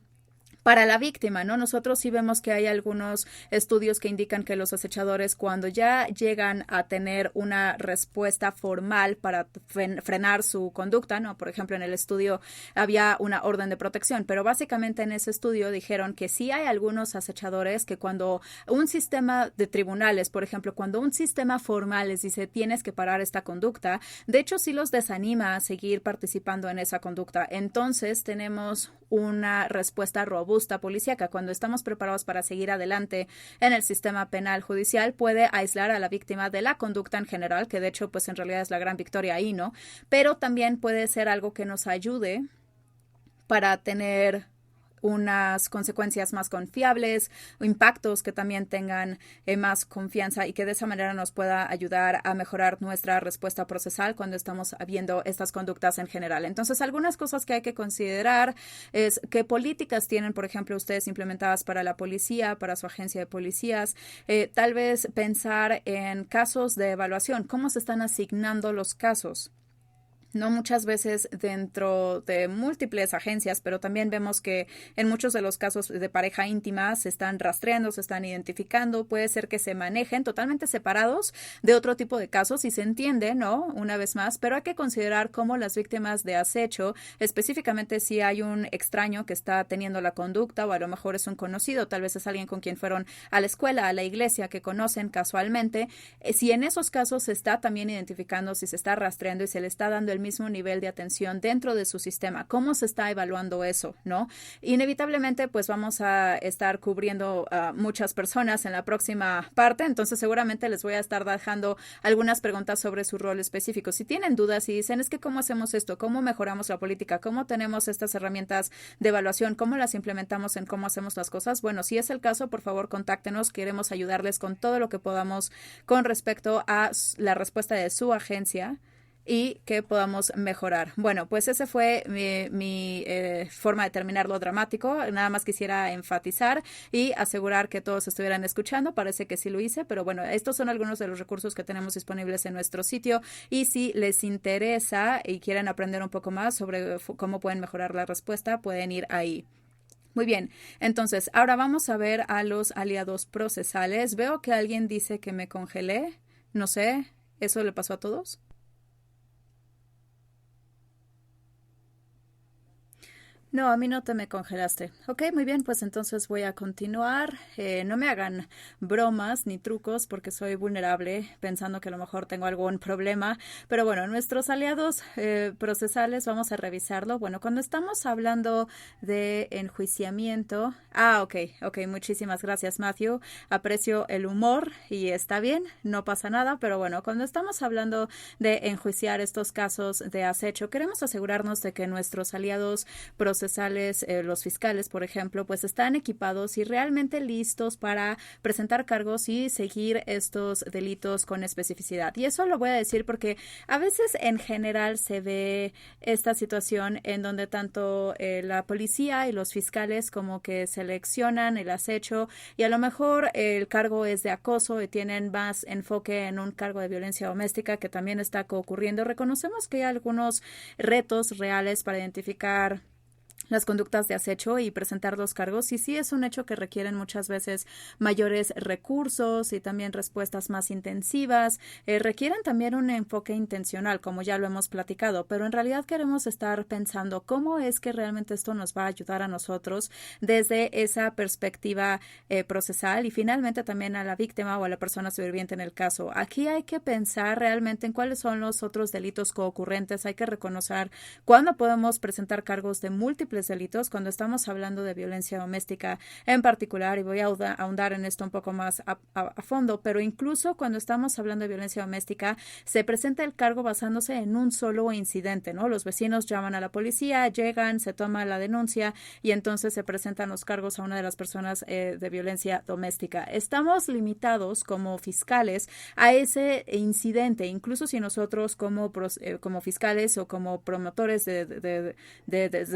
para la víctima, ¿no? Nosotros sí vemos que hay algunos estudios que indican que los acechadores, cuando ya llegan a tener una respuesta formal para frenar su conducta, ¿no? Por ejemplo, en el estudio había una orden de protección, pero básicamente en ese estudio dijeron que sí hay algunos acechadores que cuando un sistema de tribunales, por ejemplo, cuando un sistema formal les dice tienes que parar esta conducta, de hecho sí los desanima a seguir participando en esa conducta. Entonces tenemos una respuesta robusta policíaca. Cuando estamos preparados para seguir adelante en el sistema penal judicial, puede aislar a la víctima de la conducta en general, que de hecho pues en realidad es la gran victoria ahí, ¿no? Pero también puede ser algo que nos ayude para tener unas consecuencias más confiables, impactos que también tengan más confianza y que de esa manera nos pueda ayudar a mejorar nuestra respuesta procesal cuando estamos viendo estas conductas en general. Entonces, algunas cosas que hay que considerar es qué políticas tienen, por ejemplo, ustedes implementadas para la policía, para su agencia de policías. Tal vez pensar en casos de evaluación, cómo se están asignando los casos. No muchas veces dentro de múltiples agencias, pero también vemos que en muchos de los casos de pareja íntima se están rastreando, se están identificando, puede ser que se manejen totalmente separados de otro tipo de casos y se entiende, ¿no? Una vez más, pero hay que considerar cómo las víctimas de acecho, específicamente si hay un extraño que está teniendo la conducta o a lo mejor es un conocido, tal vez es alguien con quien fueron a la escuela, a la iglesia, que conocen casualmente, si en esos casos se está también identificando, si se está rastreando y se le está dando el mismo nivel de atención dentro de su sistema. ¿Cómo se está evaluando eso, no? Inevitablemente, pues vamos a estar cubriendo a muchas personas en la próxima parte, entonces seguramente les voy a estar dejando algunas preguntas sobre su rol específico. Si tienen dudas y dicen, es que ¿cómo hacemos esto? ¿Cómo mejoramos la política? ¿Cómo tenemos estas herramientas de evaluación? ¿Cómo las implementamos en cómo hacemos las cosas? Bueno, si es el caso, por favor, contáctenos. Queremos ayudarles con todo lo que podamos con respecto a la respuesta de su agencia y que podamos mejorar. Bueno, pues ese fue mi forma de terminar lo dramático. Nada más quisiera enfatizar y asegurar que todos estuvieran escuchando. Parece que sí lo hice, pero bueno, estos son algunos de los recursos que tenemos disponibles en nuestro sitio y si les interesa y quieren aprender un poco más sobre cómo pueden mejorar la respuesta, pueden ir ahí. Muy bien, entonces ahora vamos a ver a los aliados procesales. Veo que alguien dice que me congelé. No sé, ¿eso le pasó a todos? No, a mí no te me congelaste. Ok, muy bien, pues entonces voy a continuar. No me hagan bromas ni trucos porque soy vulnerable pensando que a lo mejor tengo algún problema. Pero bueno, nuestros aliados procesales, vamos a revisarlo. Bueno, cuando estamos hablando de enjuiciamiento. Ok, muchísimas gracias, Matthew. Aprecio el humor y está bien, no pasa nada. Pero bueno, cuando estamos hablando de enjuiciar estos casos de acecho, queremos asegurarnos de que nuestros aliados procesales, los fiscales, por ejemplo, pues están equipados y realmente listos para presentar cargos y seguir estos delitos con especificidad. Y eso lo voy a decir porque a veces en general se ve esta situación en donde tanto la policía y los fiscales como que seleccionan el acecho y a lo mejor el cargo es de acoso y tienen más enfoque en un cargo de violencia doméstica que también está ocurriendo. Reconocemos que hay algunos retos reales para identificar las conductas de acecho y presentar los cargos. Y sí es un hecho que requieren muchas veces mayores recursos y también respuestas más intensivas. Requieren también un enfoque intencional, como ya lo hemos platicado, pero en realidad queremos estar pensando cómo es que realmente esto nos va a ayudar a nosotros desde esa perspectiva procesal y finalmente también a la víctima o a la persona sobreviviente en el caso. Aquí hay que pensar realmente en cuáles son los otros delitos coocurrentes. Hay que reconocer cuándo podemos presentar cargos de múltiples delitos cuando estamos hablando de violencia doméstica en particular, y voy a ahondar en esto un poco más a fondo, pero incluso cuando estamos hablando de violencia doméstica se presenta el cargo basándose en un solo incidente, ¿no? Los vecinos llaman a la policía, llegan, se toma la denuncia y entonces se presentan los cargos a una de las personas de violencia doméstica. Estamos limitados como fiscales a ese incidente, incluso si nosotros como fiscales o como promotores de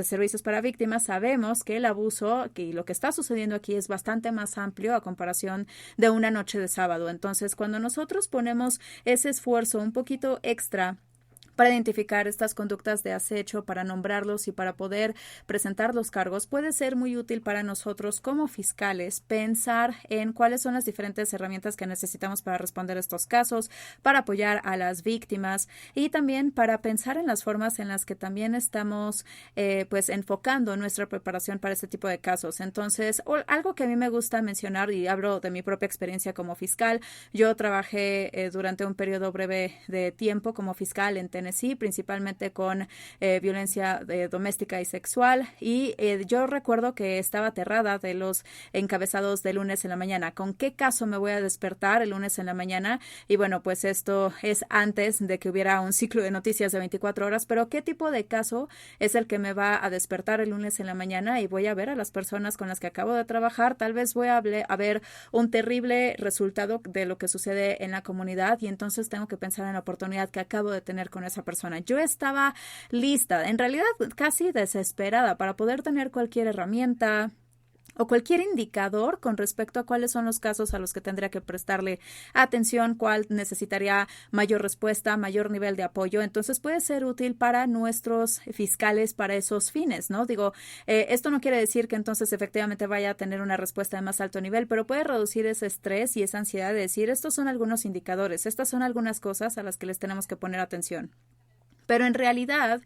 servicios para víctimas sabemos que el abuso y lo que está sucediendo aquí es bastante más amplio a comparación de una noche de sábado. Entonces, cuando nosotros ponemos ese esfuerzo un poquito extra para identificar estas conductas de acecho, para nombrarlos y para poder presentar los cargos, puede ser muy útil para nosotros como fiscales pensar en cuáles son las diferentes herramientas que necesitamos para responder estos casos, para apoyar a las víctimas y también para pensar en las formas en las que también estamos pues enfocando nuestra preparación para este tipo de casos. Entonces, algo que a mí me gusta mencionar, y hablo de mi propia experiencia como fiscal, yo trabajé durante un periodo breve de tiempo como fiscal en Tennessee situaciones sí, principalmente con violencia doméstica y sexual. Y yo recuerdo que estaba aterrada de los encabezados de lunes en la mañana. ¿Con qué caso me voy a despertar el lunes en la mañana? Y bueno, pues esto es antes de que hubiera un ciclo de noticias de 24 horas, pero ¿qué tipo de caso es el que me va a despertar el lunes en la mañana y voy a ver a las personas con las que acabo de trabajar? Tal vez voy a ver un terrible resultado de lo que sucede en la comunidad y entonces tengo que pensar en la oportunidad que acabo de tener con esa persona. Yo estaba lista, en realidad casi desesperada para poder tener cualquier herramienta o cualquier indicador con respecto a cuáles son los casos a los que tendría que prestarle atención, cuál necesitaría mayor respuesta, mayor nivel de apoyo. Entonces puede ser útil para nuestros fiscales para esos fines, ¿no? Digo, esto no quiere decir que entonces efectivamente vaya a tener una respuesta de más alto nivel, pero puede reducir ese estrés y esa ansiedad de decir, estos son algunos indicadores, estas son algunas cosas a las que les tenemos que poner atención. Pero en realidad,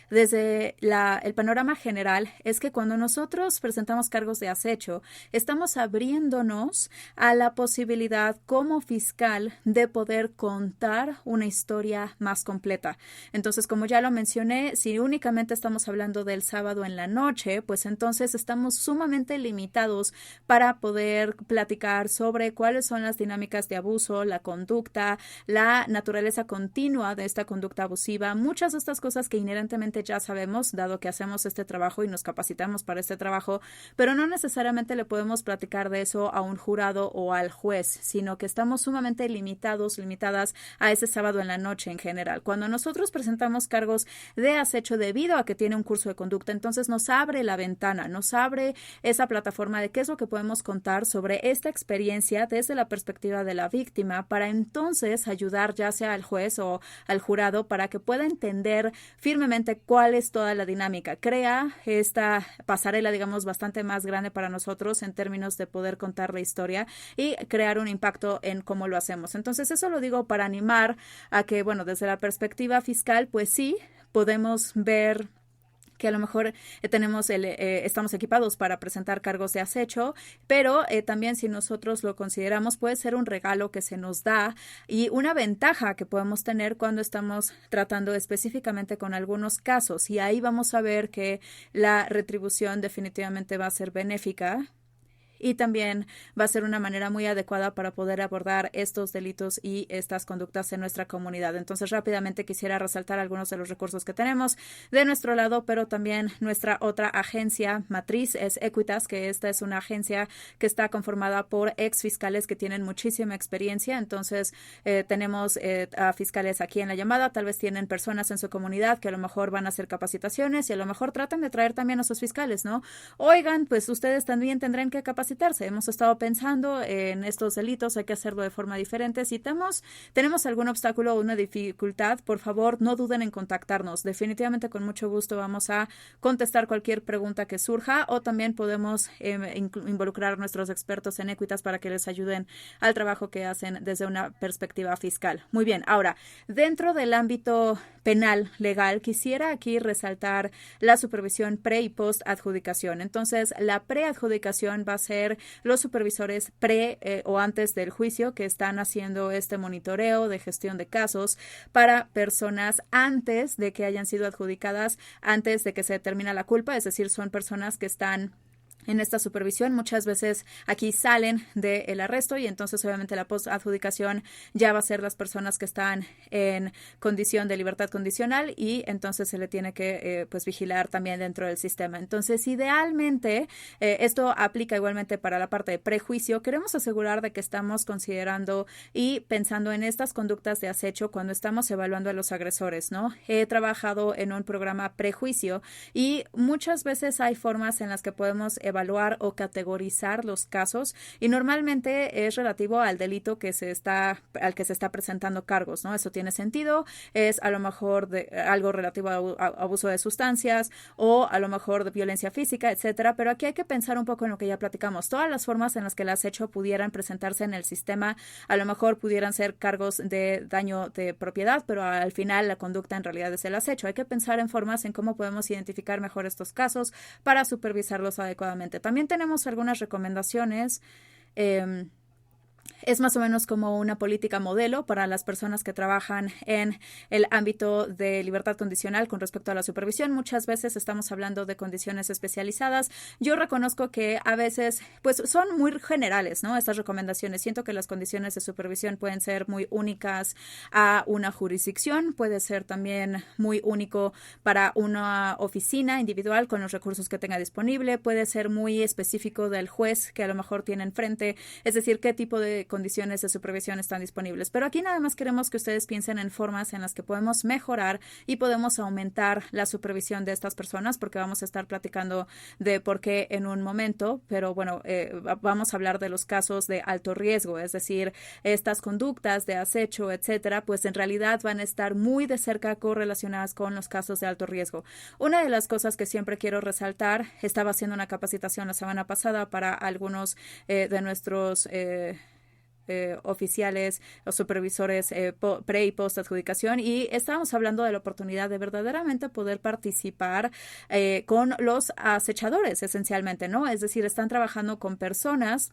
desde el panorama general, es que cuando nosotros presentamos cargos de acecho, estamos abriéndonos a la posibilidad como fiscal de poder contar una historia más completa. Entonces, como ya lo mencioné, si únicamente estamos hablando del sábado en la noche, pues entonces estamos sumamente limitados para poder platicar sobre cuáles son las dinámicas de abuso, la conducta, la naturaleza continua de esta conducta abusiva. Muchas de estas cosas que inherentemente ya sabemos, dado que hacemos este trabajo y nos capacitamos para este trabajo, pero no necesariamente le podemos platicar de eso a un jurado o al juez, sino que estamos sumamente limitadas a ese sábado en la noche en general. Cuando nosotros presentamos cargos de acecho debido a que tiene un curso de conducta, entonces nos abre la ventana, nos abre esa plataforma de qué es lo que podemos contar sobre esta experiencia desde la perspectiva de la víctima para entonces ayudar ya sea al juez o al jurado para que pueda entender firmemente cuál es toda la dinámica. Crea esta pasarela, digamos, bastante más grande para nosotros en términos de poder contar la historia y crear un impacto en cómo lo hacemos. Entonces, eso lo digo para animar a que, bueno, desde la perspectiva fiscal, pues sí, podemos ver que a lo mejor estamos equipados para presentar cargos de acecho, pero también si nosotros lo consideramos puede ser un regalo que se nos da y una ventaja que podemos tener cuando estamos tratando específicamente con algunos casos y ahí vamos a ver que la retribución definitivamente va a ser benéfica. Y también va a ser una manera muy adecuada para poder abordar estos delitos y estas conductas en nuestra comunidad. Entonces, rápidamente quisiera resaltar algunos de los recursos que tenemos de nuestro lado, pero también nuestra otra agencia matriz es Equitas, que esta es una agencia que está conformada por ex fiscales que tienen muchísima experiencia. Entonces, tenemos a fiscales aquí en la llamada, tal vez tienen personas en su comunidad que a lo mejor van a hacer capacitaciones y a lo mejor tratan de traer también a sus fiscales, ¿no? Oigan, pues ustedes también tendrán que capacitarse. Hemos estado pensando en estos delitos, hay que hacerlo de forma diferente. Si tenemos algún obstáculo o una dificultad, por favor, no duden en contactarnos. Definitivamente con mucho gusto vamos a contestar cualquier pregunta que surja o también podemos involucrar a nuestros expertos en Equitas para que les ayuden al trabajo que hacen desde una perspectiva fiscal. Muy bien, ahora, dentro del ámbito penal legal, quisiera aquí resaltar la supervisión pre y post adjudicación. Entonces, la preadjudicación va a ser los supervisores o antes del juicio que están haciendo este monitoreo de gestión de casos para personas antes de que hayan sido adjudicadas, antes de que se determina la culpa, es decir, son personas que están en esta supervisión. Muchas veces aquí salen del arresto y entonces obviamente la post-adjudicación ya va a ser las personas que están en condición de libertad condicional y entonces se le tiene que pues vigilar también dentro del sistema. Entonces, idealmente, esto aplica igualmente para la parte de prejuicio. Queremos asegurar de que estamos considerando y pensando en estas conductas de acecho cuando estamos evaluando a los agresores, ¿no? He trabajado en un programa prejuicio y muchas veces hay formas en las que podemos evaluar o categorizar los casos y normalmente es relativo al delito al que se está presentando cargos, ¿no? Eso tiene sentido, es a lo mejor algo relativo a abuso de sustancias o a lo mejor de violencia física, etcétera, pero aquí hay que pensar un poco en lo que ya platicamos. Todas las formas en las que el acecho pudieran presentarse en el sistema, a lo mejor pudieran ser cargos de daño de propiedad, pero al final la conducta en realidad es el acecho. Hay que pensar en formas en cómo podemos identificar mejor estos casos para supervisarlos adecuadamente. También tenemos algunas recomendaciones Es más o menos como una política modelo para las personas que trabajan en el ámbito de libertad condicional con respecto a la supervisión. Muchas veces estamos hablando de condiciones especializadas. Yo reconozco que a veces pues son muy generales, ¿no? Estas recomendaciones. Siento que las condiciones de supervisión pueden ser muy únicas a una jurisdicción, puede ser también muy único para una oficina individual con los recursos que tenga disponible, puede ser muy específico del juez que a lo mejor tiene enfrente, es decir, qué tipo de condiciones de supervisión están disponibles. Pero aquí nada más queremos que ustedes piensen en formas en las que podemos mejorar y podemos aumentar la supervisión de estas personas, porque vamos a estar platicando de por qué en un momento, pero bueno, vamos a hablar de los casos de alto riesgo, es decir, estas conductas de acecho, etcétera, pues en realidad van a estar muy de cerca correlacionadas con los casos de alto riesgo. Una de las cosas que siempre quiero resaltar, estaba haciendo una capacitación la semana pasada para algunos de nuestros oficiales o supervisores pre y post adjudicación, y estábamos hablando de la oportunidad de verdaderamente poder participar con los acechadores esencialmente, ¿no? Es decir, están trabajando con personas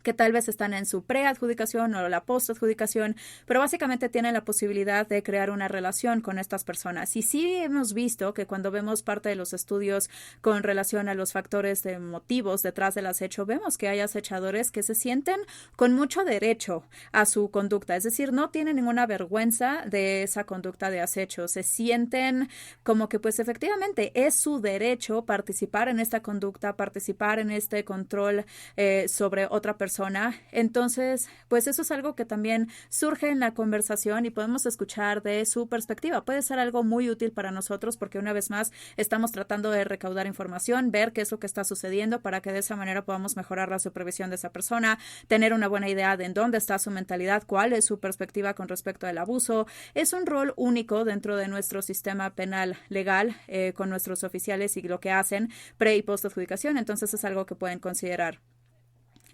que tal vez están en su preadjudicación o la postadjudicación, pero básicamente tienen la posibilidad de crear una relación con estas personas. Y sí hemos visto que cuando vemos parte de los estudios con relación a los factores de motivos detrás del acecho, vemos que hay acechadores que se sienten con mucho derecho a su conducta, es decir, no tienen ninguna vergüenza de esa conducta de acecho, se sienten como que pues efectivamente es su derecho participar en esta conducta, participar en este control sobre otra persona. Entonces, pues eso es algo que también surge en la conversación y podemos escuchar de su perspectiva. Puede ser algo muy útil para nosotros porque una vez más estamos tratando de recaudar información, ver qué es lo que está sucediendo para que de esa manera podamos mejorar la supervisión de esa persona, tener una buena idea de en dónde está su mentalidad, cuál es su perspectiva con respecto al abuso. Es un rol único dentro de nuestro sistema penal legal con nuestros oficiales y lo que hacen pre y post adjudicación. Entonces es algo que pueden considerar.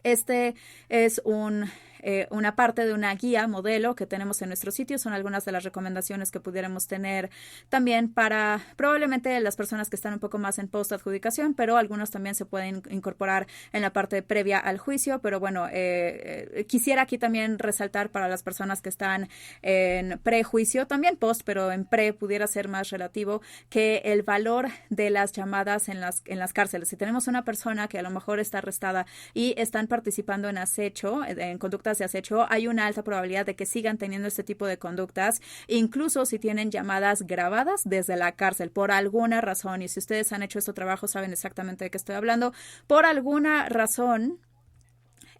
Este es una parte de una guía modelo que tenemos en nuestro sitio. Son algunas de las recomendaciones que pudiéramos tener también para probablemente las personas que están un poco más en post adjudicación, pero algunos también se pueden incorporar en la parte previa al juicio. Pero bueno, quisiera aquí también resaltar para las personas que están en prejuicio, también post, pero en pre pudiera ser más relativo, que el valor de las llamadas en las cárceles. Si tenemos una persona que a lo mejor está arrestada y están participando en acecho, en conductas de acecho, hay una alta probabilidad de que sigan teniendo este tipo de conductas, incluso si tienen llamadas grabadas desde la cárcel por alguna razón. Y si ustedes han hecho este trabajo saben exactamente de qué estoy hablando. Por alguna razón,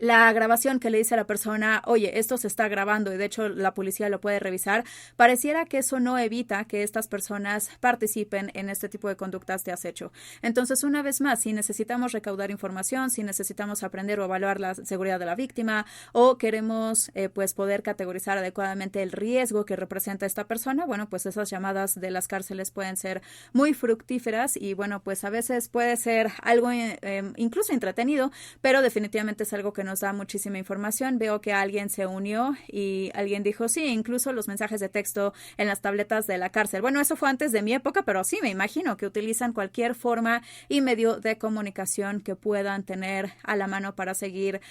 la grabación que le dice a la persona, oye, esto se está grabando y de hecho la policía lo puede revisar, pareciera que eso no evita que estas personas participen en este tipo de conductas de acecho. Entonces, una vez más, si necesitamos recaudar información, si necesitamos aprender o evaluar la seguridad de la víctima o queremos pues poder categorizar adecuadamente el riesgo que representa esta persona, bueno, pues esas llamadas de las cárceles pueden ser muy fructíferas y bueno, pues a veces puede ser algo incluso entretenido, pero definitivamente es algo que nos da muchísima información. Veo que alguien se unió y alguien dijo, sí, incluso los mensajes de texto en las tabletas de la cárcel. Bueno, eso fue antes de mi época, pero sí, me imagino que utilizan cualquier forma y medio de comunicación que puedan tener a la mano para seguir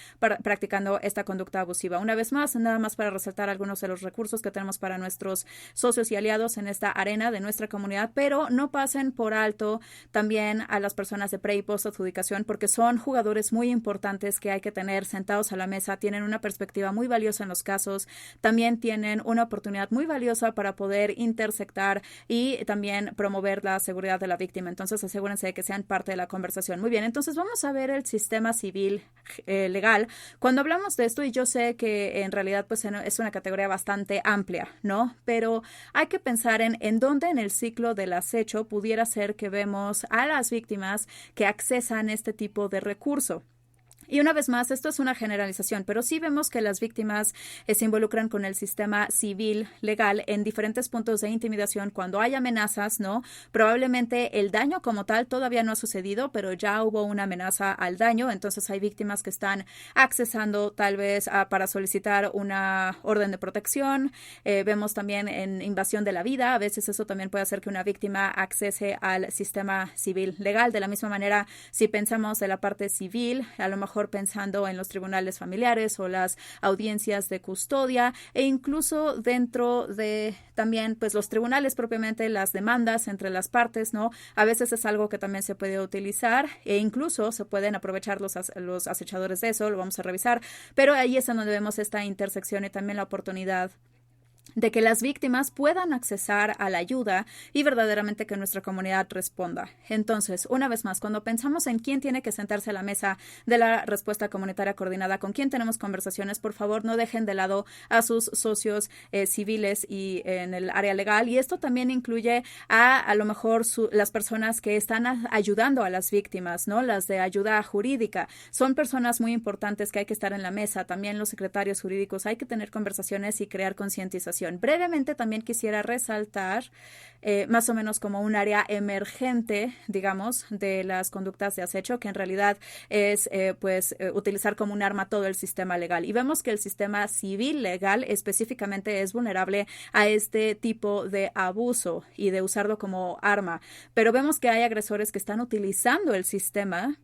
practicando esta conducta abusiva. Una vez más, nada más para resaltar algunos de los recursos que tenemos para nuestros socios y aliados en esta arena de nuestra comunidad, pero no pasen por alto también a las personas de pre y post adjudicación porque son jugadores muy importantes que hay que tener sentados a la mesa, tienen una perspectiva muy valiosa en los casos, también tienen una oportunidad muy valiosa para poder intersectar y también promover la seguridad de la víctima. Entonces asegúrense de que sean parte de la conversación. Muy bien, entonces vamos a ver el sistema civil legal. Cuando hablamos de esto, y yo sé que en realidad pues es una categoría bastante amplia, ¿no? Pero hay que pensar en dónde en el ciclo del acecho pudiera ser que vemos a las víctimas que accesan este tipo de recurso. Y una vez más, esto es una generalización, pero sí vemos que las víctimas se involucran con el sistema civil legal en diferentes puntos de intimidación cuando hay amenazas, ¿no? Probablemente el daño como tal todavía no ha sucedido, pero ya hubo una amenaza al daño, entonces hay víctimas que están accesando tal vez para solicitar una orden de protección. Vemos también en invasión de la vida, a veces eso también puede hacer que una víctima accese al sistema civil legal. De la misma manera, si pensamos de la parte civil, a lo mejor mejor pensando en los tribunales familiares o las audiencias de custodia e incluso dentro de también pues los tribunales propiamente, las demandas entre las partes, ¿no? A veces es algo que también se puede utilizar e incluso se pueden aprovechar los acechadores de eso, lo vamos a revisar, pero ahí es en donde vemos esta intersección y también la oportunidad de que las víctimas puedan accesar a la ayuda y verdaderamente que nuestra comunidad responda. Entonces, una vez más, cuando pensamos en quién tiene que sentarse a la mesa de la respuesta comunitaria coordinada, con quién tenemos conversaciones, por favor, no dejen de lado a sus socios civiles y en el área legal. Y esto también incluye a lo mejor las personas que están ayudando a las víctimas, ¿no? Las de ayuda jurídica. Son personas muy importantes que hay que estar en la mesa. También los secretarios jurídicos. Hay que tener conversaciones y crear concientización. Brevemente también quisiera resaltar más o menos como un área emergente, digamos, de las conductas de acecho, que en realidad es utilizar como un arma todo el sistema legal. Y vemos que el sistema civil legal específicamente es vulnerable a este tipo de abuso y de usarlo como arma. Pero vemos que hay agresores que están utilizando el sistema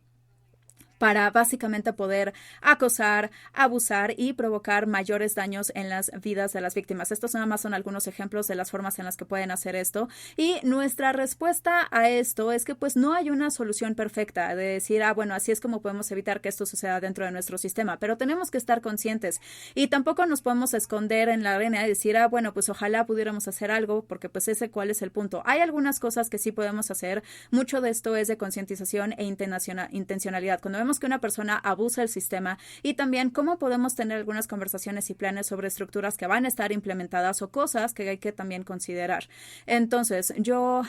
para básicamente poder acosar, abusar y provocar mayores daños en las vidas de las víctimas. Estos nada más son algunos ejemplos de las formas en las que pueden hacer esto. Y nuestra respuesta a esto es que pues no hay una solución perfecta de decir, bueno, así es como podemos evitar que esto suceda dentro de nuestro sistema, pero tenemos que estar conscientes y tampoco nos podemos esconder en la arena y decir, bueno, pues ojalá pudiéramos hacer algo, porque pues cuál es el punto. Hay algunas cosas que sí podemos hacer. Mucho de esto es de concientización e intencionalidad. Cuando vemos que una persona abusa del sistema y también cómo podemos tener algunas conversaciones y planes sobre estructuras que van a estar implementadas o cosas que hay que también considerar. Entonces, yo,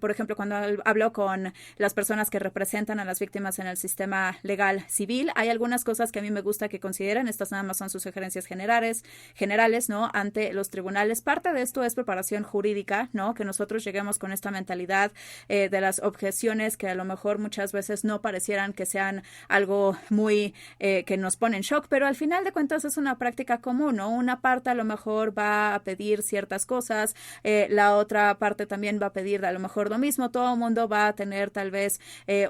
por ejemplo, cuando hablo con las personas que representan a las víctimas en el sistema legal civil, hay algunas cosas que a mí me gusta que consideren. Estas nada más son sus sugerencias generales, ¿no? Ante los tribunales. Parte de esto es preparación jurídica, ¿no? Que nosotros lleguemos con esta mentalidad de las objeciones que a lo mejor muchas veces no parecieran que sean algo muy que nos pone en shock, pero al final de cuentas es una práctica común, ¿no? Una parte a lo mejor va a pedir ciertas cosas, la otra parte también va a pedir a lo mejor lo mismo, todo el mundo va a tener tal vez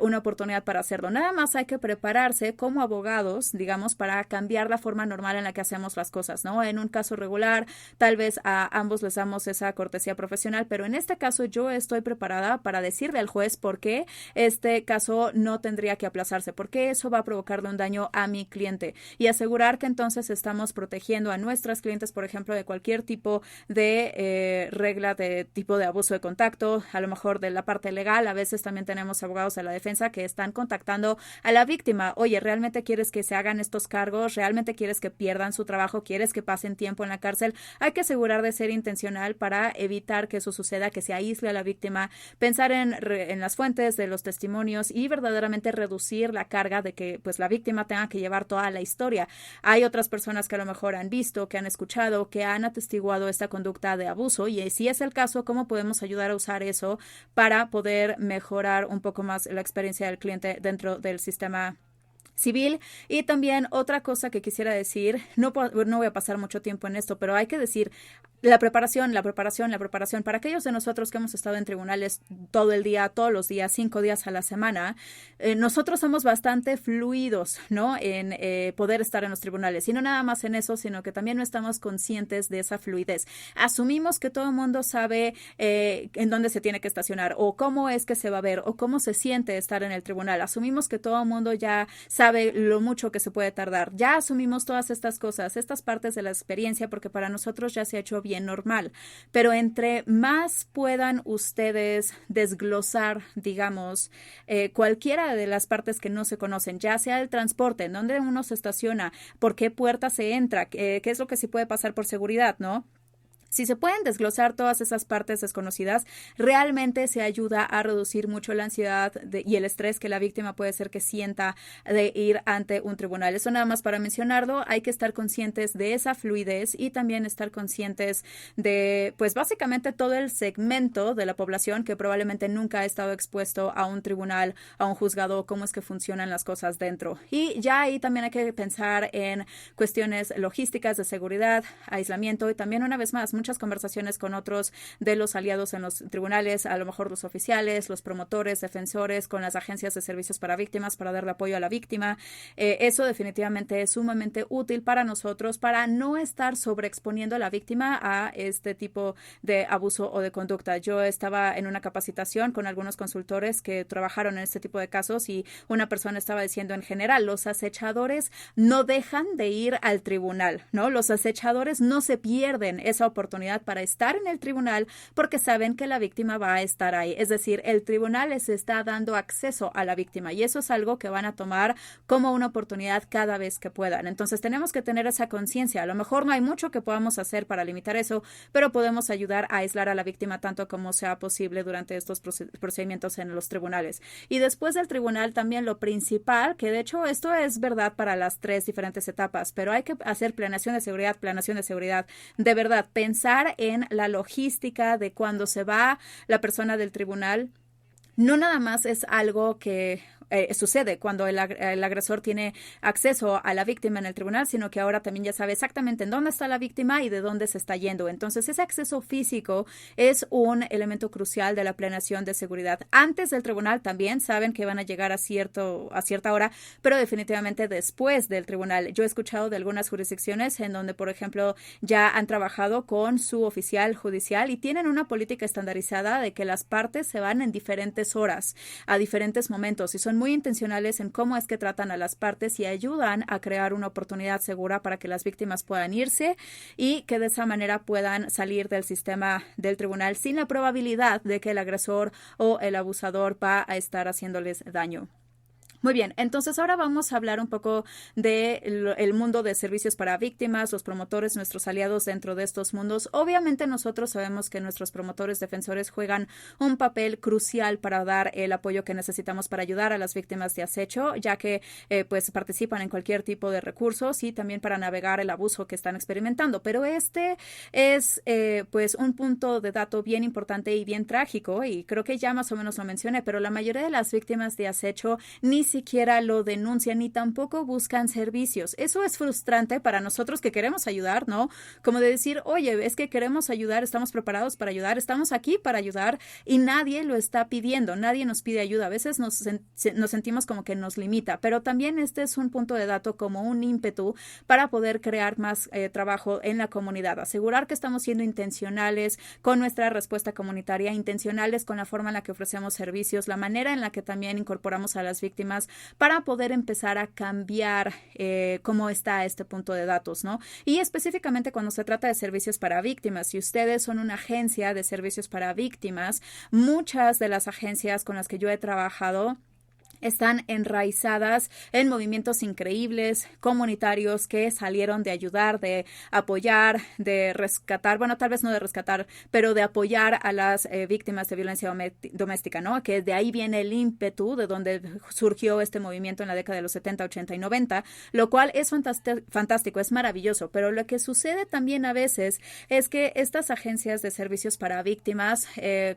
una oportunidad para hacerlo. Nada más hay que prepararse como abogados, digamos, para cambiar la forma normal en la que hacemos las cosas, ¿no? En un caso regular, tal vez a ambos les damos esa cortesía profesional, pero en este caso yo estoy preparada para decirle al juez por qué este caso no tendría que aplazarse, porque eso va a provocarle un daño a mi cliente y asegurar que entonces estamos protegiendo a nuestras clientes, por ejemplo, de cualquier tipo de regla de tipo de abuso de contacto, a lo mejor de la parte legal. A veces también tenemos abogados de la defensa que están contactando a la víctima. Oye, ¿realmente quieres que se hagan estos cargos? ¿Realmente quieres que pierdan su trabajo? ¿Quieres que pasen tiempo en la cárcel? Hay que asegurar de ser intencional para evitar que eso suceda, que se aísle a la víctima, pensar en las fuentes de los testimonios y verdaderamente reducir la carga de que pues la víctima tenga que llevar toda la historia. Hay otras personas que a lo mejor han visto, que han escuchado, que han atestiguado esta conducta de abuso y si es el caso, ¿cómo podemos ayudar a usar eso para poder mejorar un poco más la experiencia del cliente dentro del sistema civil? Y también otra cosa que quisiera decir, no voy a pasar mucho tiempo en esto, pero hay que decir la preparación. Para aquellos de nosotros que hemos estado en tribunales todo el día, todos los días, 5 días a la semana, nosotros somos bastante fluidos, ¿no? En poder estar en los tribunales. Y no nada más en eso, sino que también no estamos conscientes de esa fluidez. Asumimos que todo el mundo sabe en dónde se tiene que estacionar o cómo es que se va a ver o cómo se siente estar en el tribunal. Asumimos que todo el mundo ya sabe lo mucho que se puede tardar. Ya asumimos todas estas cosas, estas partes de la experiencia, porque para nosotros ya se ha hecho bien normal, pero entre más puedan ustedes desglosar, digamos, cualquiera de las partes que no se conocen, ya sea el transporte, en dónde uno se estaciona, por qué puerta se entra, qué es lo que sí puede pasar por seguridad, ¿no? Si se pueden desglosar todas esas partes desconocidas, realmente se ayuda a reducir mucho la ansiedad y el estrés que la víctima puede ser que sienta de ir ante un tribunal. Eso nada más para mencionarlo. Hay que estar conscientes de esa fluidez y también estar conscientes de, pues básicamente todo el segmento de la población que probablemente nunca ha estado expuesto a un tribunal, a un juzgado, cómo es que funcionan las cosas dentro. Y ya ahí también hay que pensar en cuestiones logísticas de seguridad, aislamiento y también una vez más, muchas conversaciones con otros de los aliados en los tribunales, a lo mejor los oficiales, los promotores, defensores, con las agencias de servicios para víctimas para darle apoyo a la víctima. Eso definitivamente es sumamente útil para nosotros para no estar sobreexponiendo a la víctima a este tipo de abuso o de conducta. Yo estaba en una capacitación con algunos consultores que trabajaron en este tipo de casos y una persona estaba diciendo en general, los acechadores no dejan de ir al tribunal, ¿no? Los acechadores no se pierden esa oportunidad para estar en el tribunal porque saben que la víctima va a estar ahí. Es decir, el tribunal les está dando acceso a la víctima y eso es algo que van a tomar como una oportunidad cada vez que puedan. Entonces tenemos que tener esa conciencia. A lo mejor no hay mucho que podamos hacer para limitar eso, pero podemos ayudar a aislar a la víctima tanto como sea posible durante estos procedimientos en los tribunales. Y después del tribunal también lo principal, que de hecho esto es verdad para las 3 diferentes etapas, pero hay que hacer planeación de seguridad, de verdad, pensar en la logística de cuando se va la persona del tribunal. No nada más es algo que sucede cuando el agresor tiene acceso a la víctima en el tribunal, sino que ahora también ya sabe exactamente en dónde está la víctima y de dónde se está yendo. Entonces, ese acceso físico es un elemento crucial de la planeación de seguridad. Antes del tribunal también saben que van a llegar a cierta hora, pero definitivamente después del tribunal. Yo he escuchado de algunas jurisdicciones en donde, por ejemplo, ya han trabajado con su oficial judicial y tienen una política estandarizada de que las partes se van en diferentes horas, a diferentes momentos, y son muy intencionales en cómo es que tratan a las partes y ayudan a crear una oportunidad segura para que las víctimas puedan irse y que de esa manera puedan salir del sistema del tribunal sin la probabilidad de que el agresor o el abusador va a estar haciéndoles daño. Muy bien, entonces ahora vamos a hablar un poco del mundo de servicios para víctimas, los promotores, nuestros aliados dentro de estos mundos. Obviamente nosotros sabemos que nuestros promotores defensores juegan un papel crucial para dar el apoyo que necesitamos para ayudar a las víctimas de acecho, ya que pues participan en cualquier tipo de recursos y también para navegar el abuso que están experimentando. Pero este es pues un punto de dato bien importante y bien trágico, y creo que ya más o menos lo mencioné, pero la mayoría de las víctimas de acecho ni siquiera lo denuncian ni tampoco buscan servicios. Eso es frustrante para nosotros que queremos ayudar, ¿no? Como de decir, oye, es que queremos ayudar, estamos preparados para ayudar, estamos aquí para ayudar y nadie lo está pidiendo, nadie nos pide ayuda. A veces nos sentimos como que nos limita, pero también este es un punto de dato como un ímpetu para poder crear más trabajo en la comunidad, asegurar que estamos siendo intencionales con nuestra respuesta comunitaria, intencionales con la forma en la que ofrecemos servicios, la manera en la que también incorporamos a las víctimas para poder empezar a cambiar cómo está este punto de datos, ¿no? Y específicamente cuando se trata de servicios para víctimas, si ustedes son una agencia de servicios para víctimas, muchas de las agencias con las que yo he trabajado están enraizadas en movimientos increíbles, comunitarios que salieron de ayudar, de apoyar, de rescatar, bueno, tal vez no de rescatar, pero de apoyar a las víctimas de violencia doméstica, ¿no? Que de ahí viene el ímpetu de donde surgió este movimiento en la década de los 70, 80 y 90, lo cual es fantástico, es maravilloso, pero lo que sucede también a veces es que estas agencias de servicios para víctimas,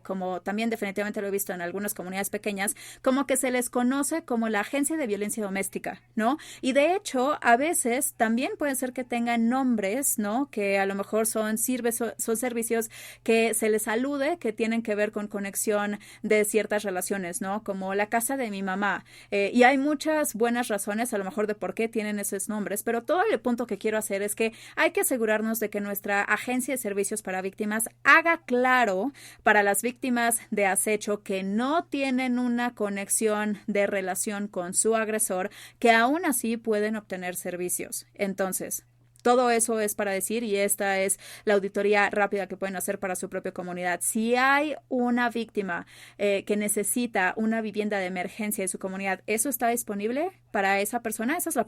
como también definitivamente lo he visto en algunas comunidades pequeñas, como que se les conoce como la agencia de violencia doméstica, ¿no? Y de hecho, a veces también puede ser que tengan nombres, ¿no? Que a lo mejor son servicios que se les alude que tienen que ver con conexión de ciertas relaciones, ¿no? Como la casa de mi mamá. Y hay muchas buenas razones a lo mejor de por qué tienen esos nombres, pero todo el punto que quiero hacer es que hay que asegurarnos de que nuestra agencia de servicios para víctimas haga claro para las víctimas de acecho que no tienen una conexión de relación con su agresor, que aún así pueden obtener servicios. Entonces, todo eso es para decir, y esta es la auditoría rápida que pueden hacer para su propia comunidad. Si hay una víctima que necesita una vivienda de emergencia de su comunidad, ¿eso está disponible para esa persona? Esa es la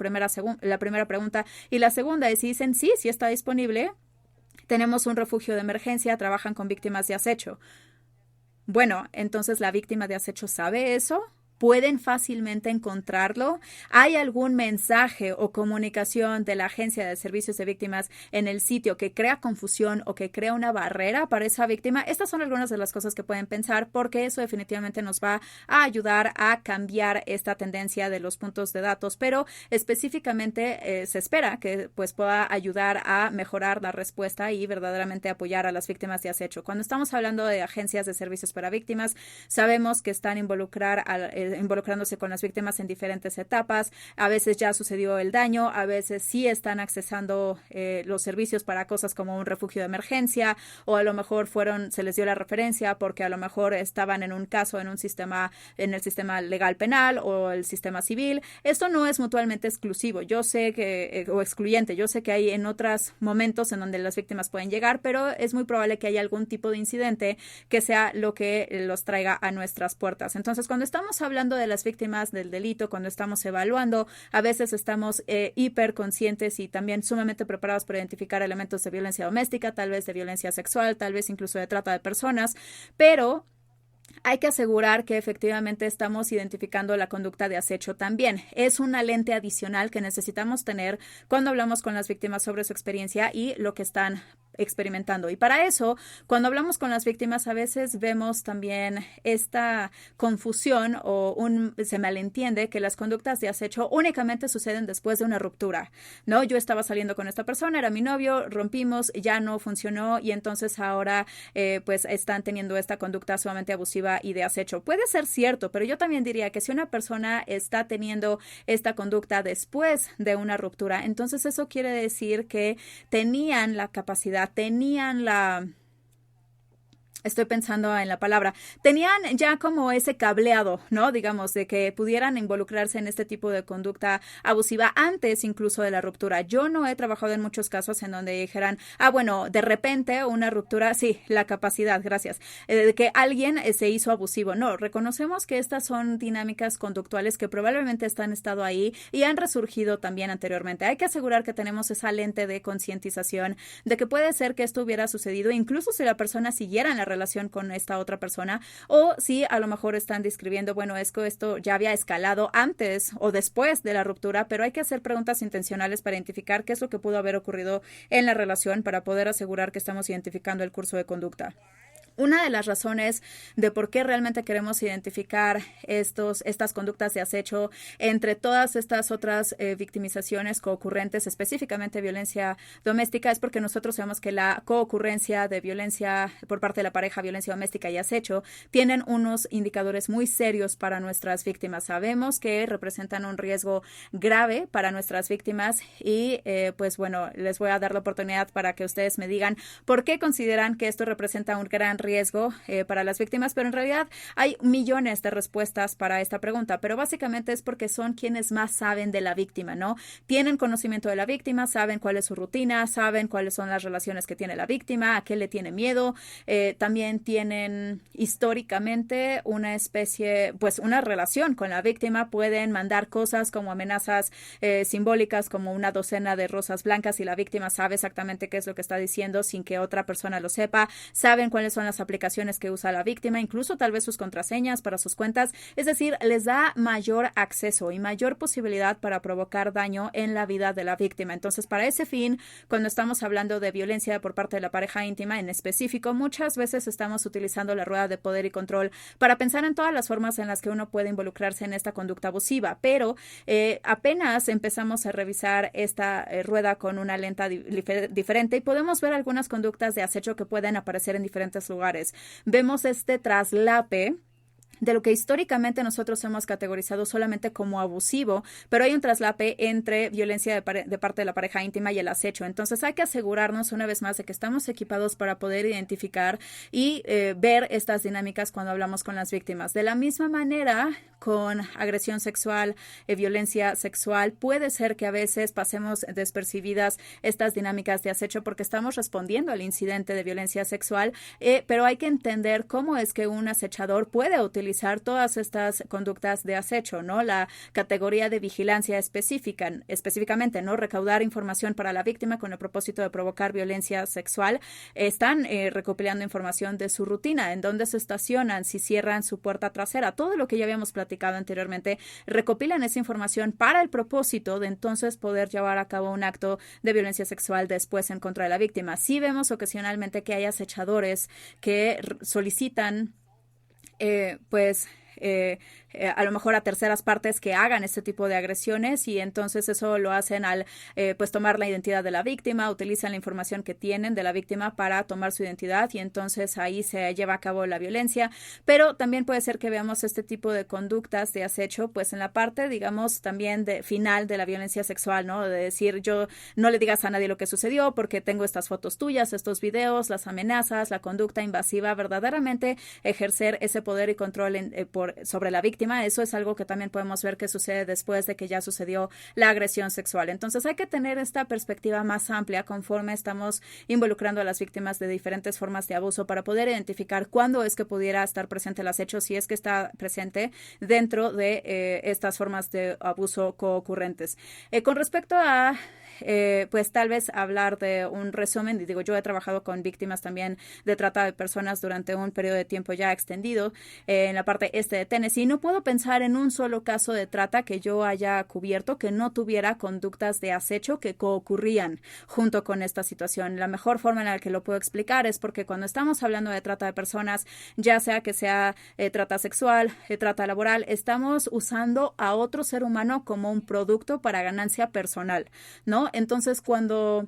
primera pregunta. Y la segunda es si dicen sí está disponible, tenemos un refugio de emergencia, trabajan con víctimas de acecho. Bueno, entonces la víctima de acecho sabe eso. pueden fácilmente encontrarlo. ¿Hay algún mensaje o comunicación de la Agencia de Servicios de Víctimas en el sitio que crea confusión o que crea una barrera para esa víctima? Estas son algunas de las cosas que pueden pensar, porque eso definitivamente nos va a ayudar a cambiar esta tendencia de los puntos de datos, pero específicamente se espera que pues pueda ayudar a mejorar la respuesta y verdaderamente apoyar a las víctimas de acecho. Cuando estamos hablando de agencias de servicios para víctimas, sabemos que están involucrándose con las víctimas en diferentes etapas. A veces ya sucedió el daño, a veces sí están accesando los servicios para cosas como un refugio de emergencia, o a lo mejor se les dio la referencia porque a lo mejor estaban en un caso en el sistema legal penal o el sistema civil. Esto no es mutuamente exclusivo. Yo sé o excluyente. Yo sé que hay en otros momentos en donde las víctimas pueden llegar, pero es muy probable que haya algún tipo de incidente que sea lo que los traiga a nuestras puertas. Entonces, cuando estamos hablando de las víctimas del delito, cuando estamos evaluando, a veces estamos hiperconscientes y también sumamente preparados para identificar elementos de violencia doméstica, tal vez de violencia sexual, tal vez incluso de trata de personas, pero hay que asegurar que efectivamente estamos identificando la conducta de acecho también. Es una lente adicional que necesitamos tener cuando hablamos con las víctimas sobre su experiencia y lo que están experimentando. Y para eso, cuando hablamos con las víctimas, a veces vemos también esta confusión se malentiende que las conductas de acecho únicamente suceden después de una ruptura, ¿no? Yo estaba saliendo con esta persona, era mi novio, rompimos, ya no funcionó y entonces ahora pues están teniendo esta conducta sumamente abusiva y de acecho. Puede ser cierto, pero yo también diría que si una persona está teniendo esta conducta después de una ruptura, entonces eso quiere decir que tenían la capacidad, estoy pensando en la palabra, tenían ya como ese cableado, ¿no? Digamos, de que pudieran involucrarse en este tipo de conducta abusiva antes incluso de la ruptura. Yo no he trabajado en muchos casos en donde dijeran, bueno, de repente una ruptura, sí, la capacidad, gracias, de que alguien se hizo abusivo. No, reconocemos que estas son dinámicas conductuales que probablemente han estado ahí y han resurgido también anteriormente. Hay que asegurar que tenemos esa lente de concientización de que puede ser que esto hubiera sucedido incluso si la persona siguiera en la relación con esta otra persona, o si a lo mejor están describiendo, bueno, esto ya había escalado antes o después de la ruptura, pero hay que hacer preguntas intencionales para identificar qué es lo que pudo haber ocurrido en la relación para poder asegurar que estamos identificando el curso de conducta. Una de las razones de por qué realmente queremos identificar estas conductas de acecho entre todas estas otras victimizaciones coocurrentes, específicamente violencia doméstica, es porque nosotros sabemos que la coocurrencia de violencia por parte de la pareja, violencia doméstica y acecho, tienen unos indicadores muy serios para nuestras víctimas. Sabemos que representan un riesgo grave para nuestras víctimas y pues bueno, les voy a dar la oportunidad para que ustedes me digan por qué consideran que esto representa un gran riesgo para las víctimas, pero en realidad hay millones de respuestas para esta pregunta, pero básicamente es porque son quienes más saben de la víctima, ¿no? Tienen conocimiento de la víctima, saben cuál es su rutina, saben cuáles son las relaciones que tiene la víctima, a qué le tiene miedo, también tienen históricamente una relación con la víctima, pueden mandar cosas como amenazas simbólicas, como una docena de rosas blancas y la víctima sabe exactamente qué es lo que está diciendo sin que otra persona lo sepa, saben cuáles son las aplicaciones que usa la víctima, incluso tal vez sus contraseñas para sus cuentas, es decir, les da mayor acceso y mayor posibilidad para provocar daño en la vida de la víctima. Entonces, para ese fin, cuando estamos hablando de violencia por parte de la pareja íntima en específico, muchas veces estamos utilizando la rueda de poder y control para pensar en todas las formas en las que uno puede involucrarse en esta conducta abusiva, pero apenas empezamos a revisar esta rueda con una lente diferente y podemos ver algunas conductas de acecho que pueden aparecer en diferentes lugares. Vemos este traslape de lo que históricamente nosotros hemos categorizado solamente como abusivo, pero hay un traslape entre violencia de parte de la pareja íntima y el acecho. Entonces hay que asegurarnos una vez más de que estamos equipados para poder identificar y ver estas dinámicas cuando hablamos con las víctimas. De la misma manera, con agresión sexual, violencia sexual, puede ser que a veces pasemos despercibidas estas dinámicas de acecho porque estamos respondiendo al incidente de violencia sexual, pero hay que entender cómo es que un acechador puede utilizar utilizar todas estas conductas de acecho, ¿no? La categoría de vigilancia específicamente, ¿no? Recaudar información para la víctima con el propósito de provocar violencia sexual. Están recopilando información de su rutina, en dónde se estacionan, si cierran su puerta trasera, todo lo que ya habíamos platicado anteriormente. Recopilan esa información para el propósito de entonces poder llevar a cabo un acto de violencia sexual después en contra de la víctima. Sí vemos ocasionalmente que hay acechadores que solicitan a lo mejor a terceras partes que hagan este tipo de agresiones, y entonces eso lo hacen al pues tomar la identidad de la víctima, utilizan la información que tienen de la víctima para tomar su identidad, y entonces ahí se lleva a cabo la violencia. Pero también puede ser que veamos este tipo de conductas de acecho pues en la parte, digamos, también de final de la violencia sexual, ¿no? De decir, yo no le digas a nadie lo que sucedió porque tengo estas fotos tuyas, estos videos, las amenazas, la conducta invasiva, verdaderamente ejercer ese poder y control sobre la víctima. Eso es algo que también podemos ver que sucede después de que ya sucedió la agresión sexual. Entonces hay que tener esta perspectiva más amplia conforme estamos involucrando a las víctimas de diferentes formas de abuso para poder identificar cuándo es que pudiera estar presente el acecho, si es que está presente dentro de estas formas de abuso coocurrentes. Con respecto a pues tal vez hablar de un resumen, y digo, yo he trabajado con víctimas también de trata de personas durante un periodo de tiempo ya extendido en la parte este de Tennessee. No puedo pensar en un solo caso de trata que yo haya cubierto que no tuviera conductas de acecho que coocurrían junto con esta situación. La mejor forma en la que lo puedo explicar es porque cuando estamos hablando de trata de personas, ya sea que sea trata sexual, trata laboral, estamos usando a otro ser humano como un producto para ganancia personal, ¿no? Entonces, cuando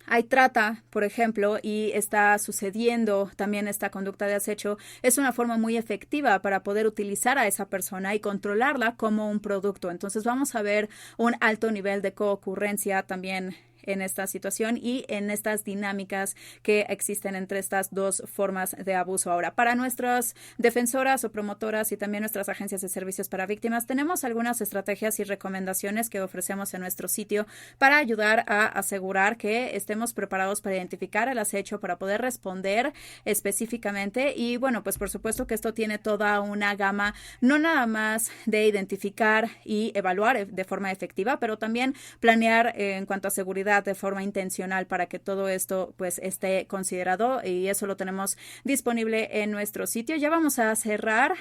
hay trata, por ejemplo, y está sucediendo también esta conducta de acecho, es una forma muy efectiva para poder utilizar a esa persona y controlarla como un producto. Entonces vamos a ver un alto nivel de coocurrencia también en esta situación y en estas dinámicas que existen entre estas dos formas de abuso. Ahora, para nuestras defensoras o promotoras y también nuestras agencias de servicios para víctimas, tenemos algunas estrategias y recomendaciones que ofrecemos en nuestro sitio para ayudar a asegurar que estemos preparados para identificar el acecho, para poder responder específicamente. Y bueno, pues por supuesto que esto tiene toda una gama, no nada más de identificar y evaluar de forma efectiva, pero también planear en cuanto a seguridad de forma intencional para que todo esto pues esté considerado, y eso lo tenemos disponible en nuestro sitio. Ya vamos a cerrar,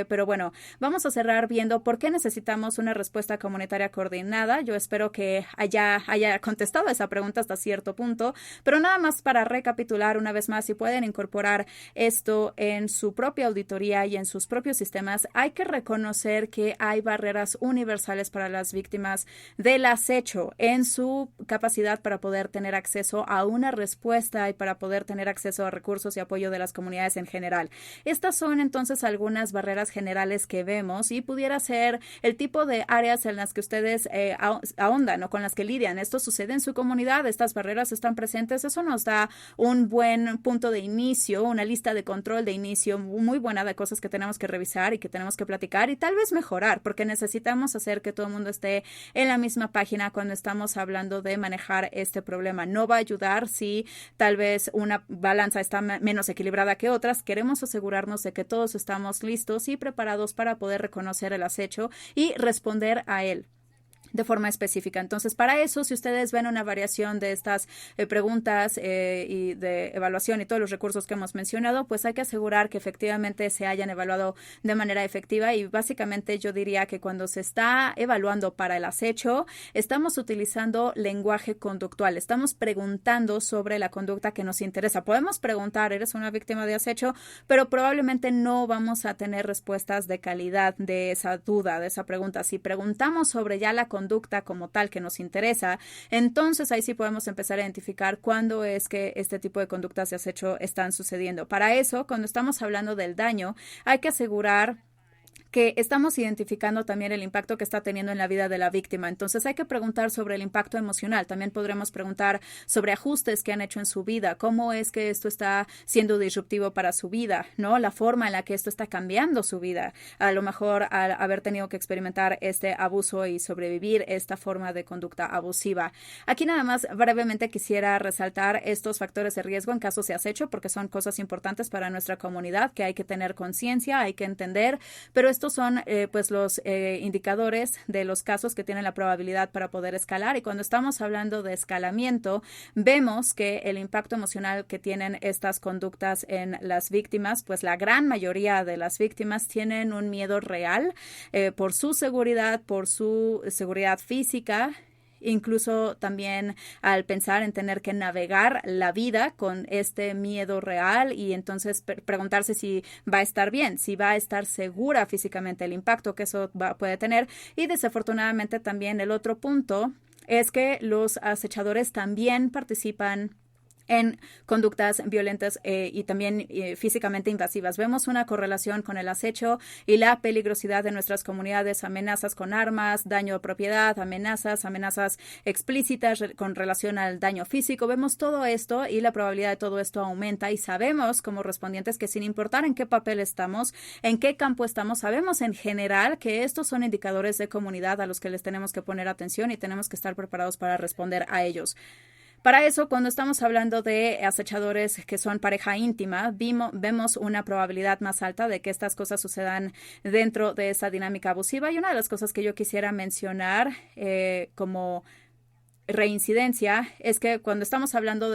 pero bueno, vamos a cerrar viendo por qué necesitamos una respuesta comunitaria coordinada. Yo espero que haya contestado esa pregunta hasta cierto punto, pero nada más para recapitular una vez más, si pueden incorporar esto en su propia auditoría y en sus propios sistemas, hay que reconocer que hay barreras universales para las víctimas del acecho en su capacidad para poder tener acceso a una respuesta y para poder tener acceso a recursos y apoyo de las comunidades en general. Estas son entonces algunas barreras generales que vemos, y pudiera ser el tipo de áreas en las que ustedes ahondan o con las que lidian. Esto sucede en su comunidad, estas barreras están presentes. Eso nos da un buen punto de inicio, una lista de control de inicio muy buena de cosas que tenemos que revisar y que tenemos que platicar y tal vez mejorar, porque necesitamos hacer que todo el mundo esté en la misma página cuando estamos hablando de manejar este problema. No va a ayudar si tal vez una balanza está menos equilibrada que otras. Queremos asegurarnos de que todos estamos listos y preparados para poder reconocer el acecho y responder a él de forma específica. Entonces, para eso, si ustedes ven una variación de estas preguntas y de evaluación y todos los recursos que hemos mencionado, pues hay que asegurar que efectivamente se hayan evaluado de manera efectiva. Y básicamente yo diría que cuando se está evaluando para el acecho, estamos utilizando lenguaje conductual. Estamos preguntando sobre la conducta que nos interesa. Podemos preguntar, ¿eres una víctima de acecho? Pero probablemente no vamos a tener respuestas de calidad de esa duda, de esa pregunta. Si preguntamos sobre ya la conducta como tal que nos interesa, entonces ahí sí podemos empezar a identificar cuándo es que este tipo de conductas de acecho están sucediendo. Para eso, cuando estamos hablando del daño, hay que asegurar que estamos identificando también el impacto que está teniendo en la vida de la víctima. Entonces hay que preguntar sobre el impacto emocional. También podremos preguntar sobre ajustes que han hecho en su vida, cómo es que esto está siendo disruptivo para su vida, ¿no? La forma en la que esto está cambiando su vida. A lo mejor al haber tenido que experimentar este abuso y sobrevivir esta forma de conducta abusiva. Aquí nada más brevemente quisiera resaltar estos factores de riesgo en caso de acecho, porque son cosas importantes para nuestra comunidad que hay que tener conciencia, hay que entender, pero estos son pues los indicadores de los casos que tienen la probabilidad para poder escalar, y cuando estamos hablando de escalamiento vemos que el impacto emocional que tienen estas conductas en las víctimas, pues la gran mayoría de las víctimas tienen un miedo real por su seguridad física. Incluso también al pensar en tener que navegar la vida con este miedo real y entonces preguntarse si va a estar bien, si va a estar segura físicamente, el impacto que eso puede tener. Y desafortunadamente también el otro punto es que los acechadores también participan en conductas violentas y también físicamente invasivas. Vemos una correlación con el acecho y la peligrosidad de nuestras comunidades, amenazas con armas, daño a propiedad, amenazas explícitas con relación al daño físico. Vemos todo esto y la probabilidad de todo esto aumenta, y sabemos como respondientes que sin importar en qué papel estamos, en qué campo estamos, sabemos en general que estos son indicadores de comunidad a los que les tenemos que poner atención y tenemos que estar preparados para responder a ellos. Para eso, cuando estamos hablando de acechadores que son pareja íntima, vemos una probabilidad más alta de que estas cosas sucedan dentro de esa dinámica abusiva. Y una de las cosas que yo quisiera mencionar como reincidencia es que cuando estamos hablando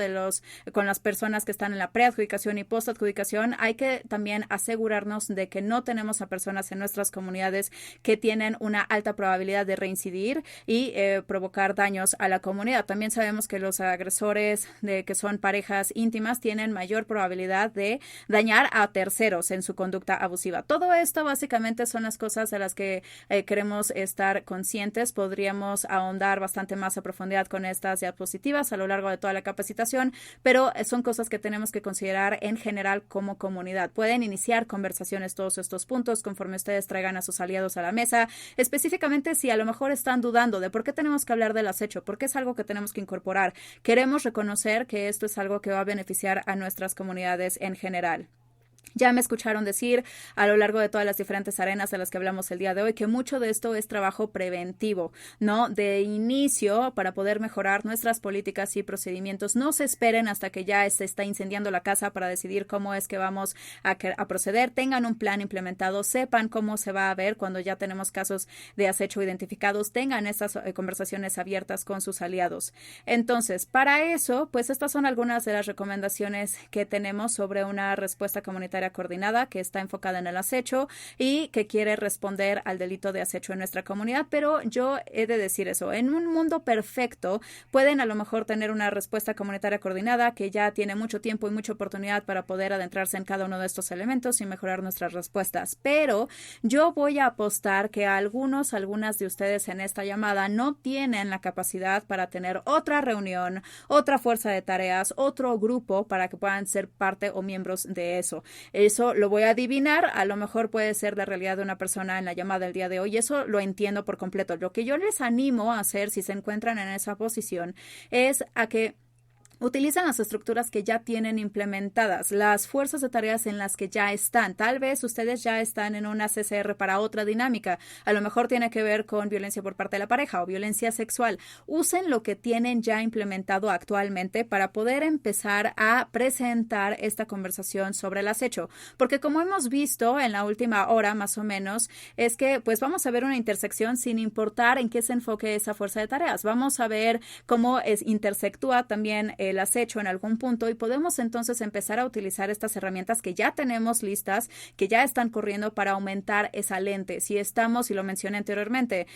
con las personas que están en la preadjudicación y postadjudicación, hay que también asegurarnos de que no tenemos a personas en nuestras comunidades que tienen una alta probabilidad de reincidir y provocar daños a la comunidad. También sabemos que los agresores que son parejas íntimas tienen mayor probabilidad de dañar a terceros en su conducta abusiva. Todo esto básicamente son las cosas de las que queremos estar conscientes. Podríamos ahondar bastante más a profundidad con estas diapositivas a lo largo de toda la capacitación, pero son cosas que tenemos que considerar en general como comunidad. Pueden iniciar conversaciones todos estos puntos conforme ustedes traigan a sus aliados a la mesa, específicamente si a lo mejor están dudando de por qué tenemos que hablar del acecho, porque es algo que tenemos que incorporar. Queremos reconocer que esto es algo que va a beneficiar a nuestras comunidades en general. Ya me escucharon decir a lo largo de todas las diferentes arenas de las que hablamos el día de hoy que mucho de esto es trabajo preventivo, ¿no? De inicio, para poder mejorar nuestras políticas y procedimientos. No se esperen hasta que ya se está incendiando la casa para decidir cómo es que vamos a proceder. Tengan un plan implementado, sepan cómo se va a ver cuando ya tenemos casos de acecho identificados. Tengan estas conversaciones abiertas con sus aliados. Entonces, para eso, pues estas son algunas de las recomendaciones que tenemos sobre una respuesta comunitaria coordinada que está enfocada en el acecho y que quiere responder al delito de acecho en nuestra comunidad. Pero yo he de decir eso, en un mundo perfecto pueden a lo mejor tener una respuesta comunitaria coordinada que ya tiene mucho tiempo y mucha oportunidad para poder adentrarse en cada uno de estos elementos y mejorar nuestras respuestas. Pero yo voy a apostar que algunas de ustedes en esta llamada no tienen la capacidad para tener otra reunión, otra fuerza de tareas, otro grupo para que puedan ser parte o miembros de eso. Eso lo voy a adivinar, a lo mejor puede ser la realidad de una persona en la llamada del día de hoy, eso lo entiendo por completo. Lo que yo les animo a hacer si se encuentran en esa posición es a que utilizan las estructuras que ya tienen implementadas, las fuerzas de tareas en las que ya están. Tal vez ustedes ya están en una CCR para otra dinámica. A lo mejor tiene que ver con violencia por parte de la pareja o violencia sexual. Usen lo que tienen ya implementado actualmente para poder empezar a presentar esta conversación sobre el acecho. Porque como hemos visto en la última hora más o menos, es que pues vamos a ver una intersección sin importar en qué se enfoque esa fuerza de tareas. Vamos a ver cómo intersectúa también el acecho en algún punto y podemos entonces empezar a utilizar estas herramientas que ya tenemos listas, que ya están corriendo para aumentar esa lente. Si estamos, y lo mencioné anteriormente,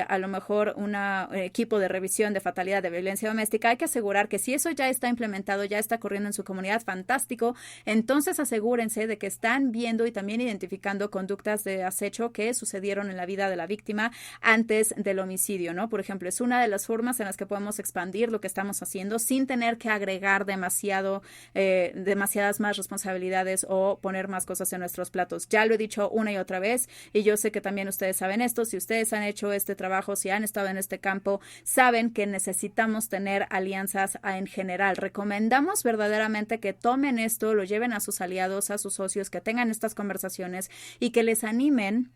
a lo mejor un equipo de revisión de fatalidad de violencia doméstica, hay que asegurar que si eso ya está implementado, ya está corriendo en su comunidad, fantástico. Entonces asegúrense de que están viendo y también identificando conductas de acecho que sucedieron en la vida de la víctima antes del homicidio, ¿no? Por ejemplo, es una de las formas en las que podemos expandir lo que estamos haciendo sin tener tener que agregar demasiadas más responsabilidades o poner más cosas en nuestros platos. Ya lo he dicho una y otra vez y yo sé que también ustedes saben esto. Si ustedes han hecho este trabajo, si han estado en este campo, saben que necesitamos tener alianzas en general. Recomendamos verdaderamente que tomen esto, lo lleven a sus aliados, a sus socios, que tengan estas conversaciones y que les animen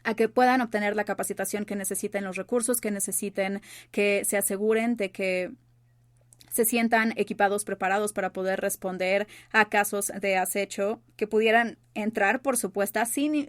a que puedan obtener la capacitación que necesiten, los recursos que necesiten, que se aseguren de que se sientan equipados, preparados para poder responder a casos de acecho que pudieran entrar por su puerta sin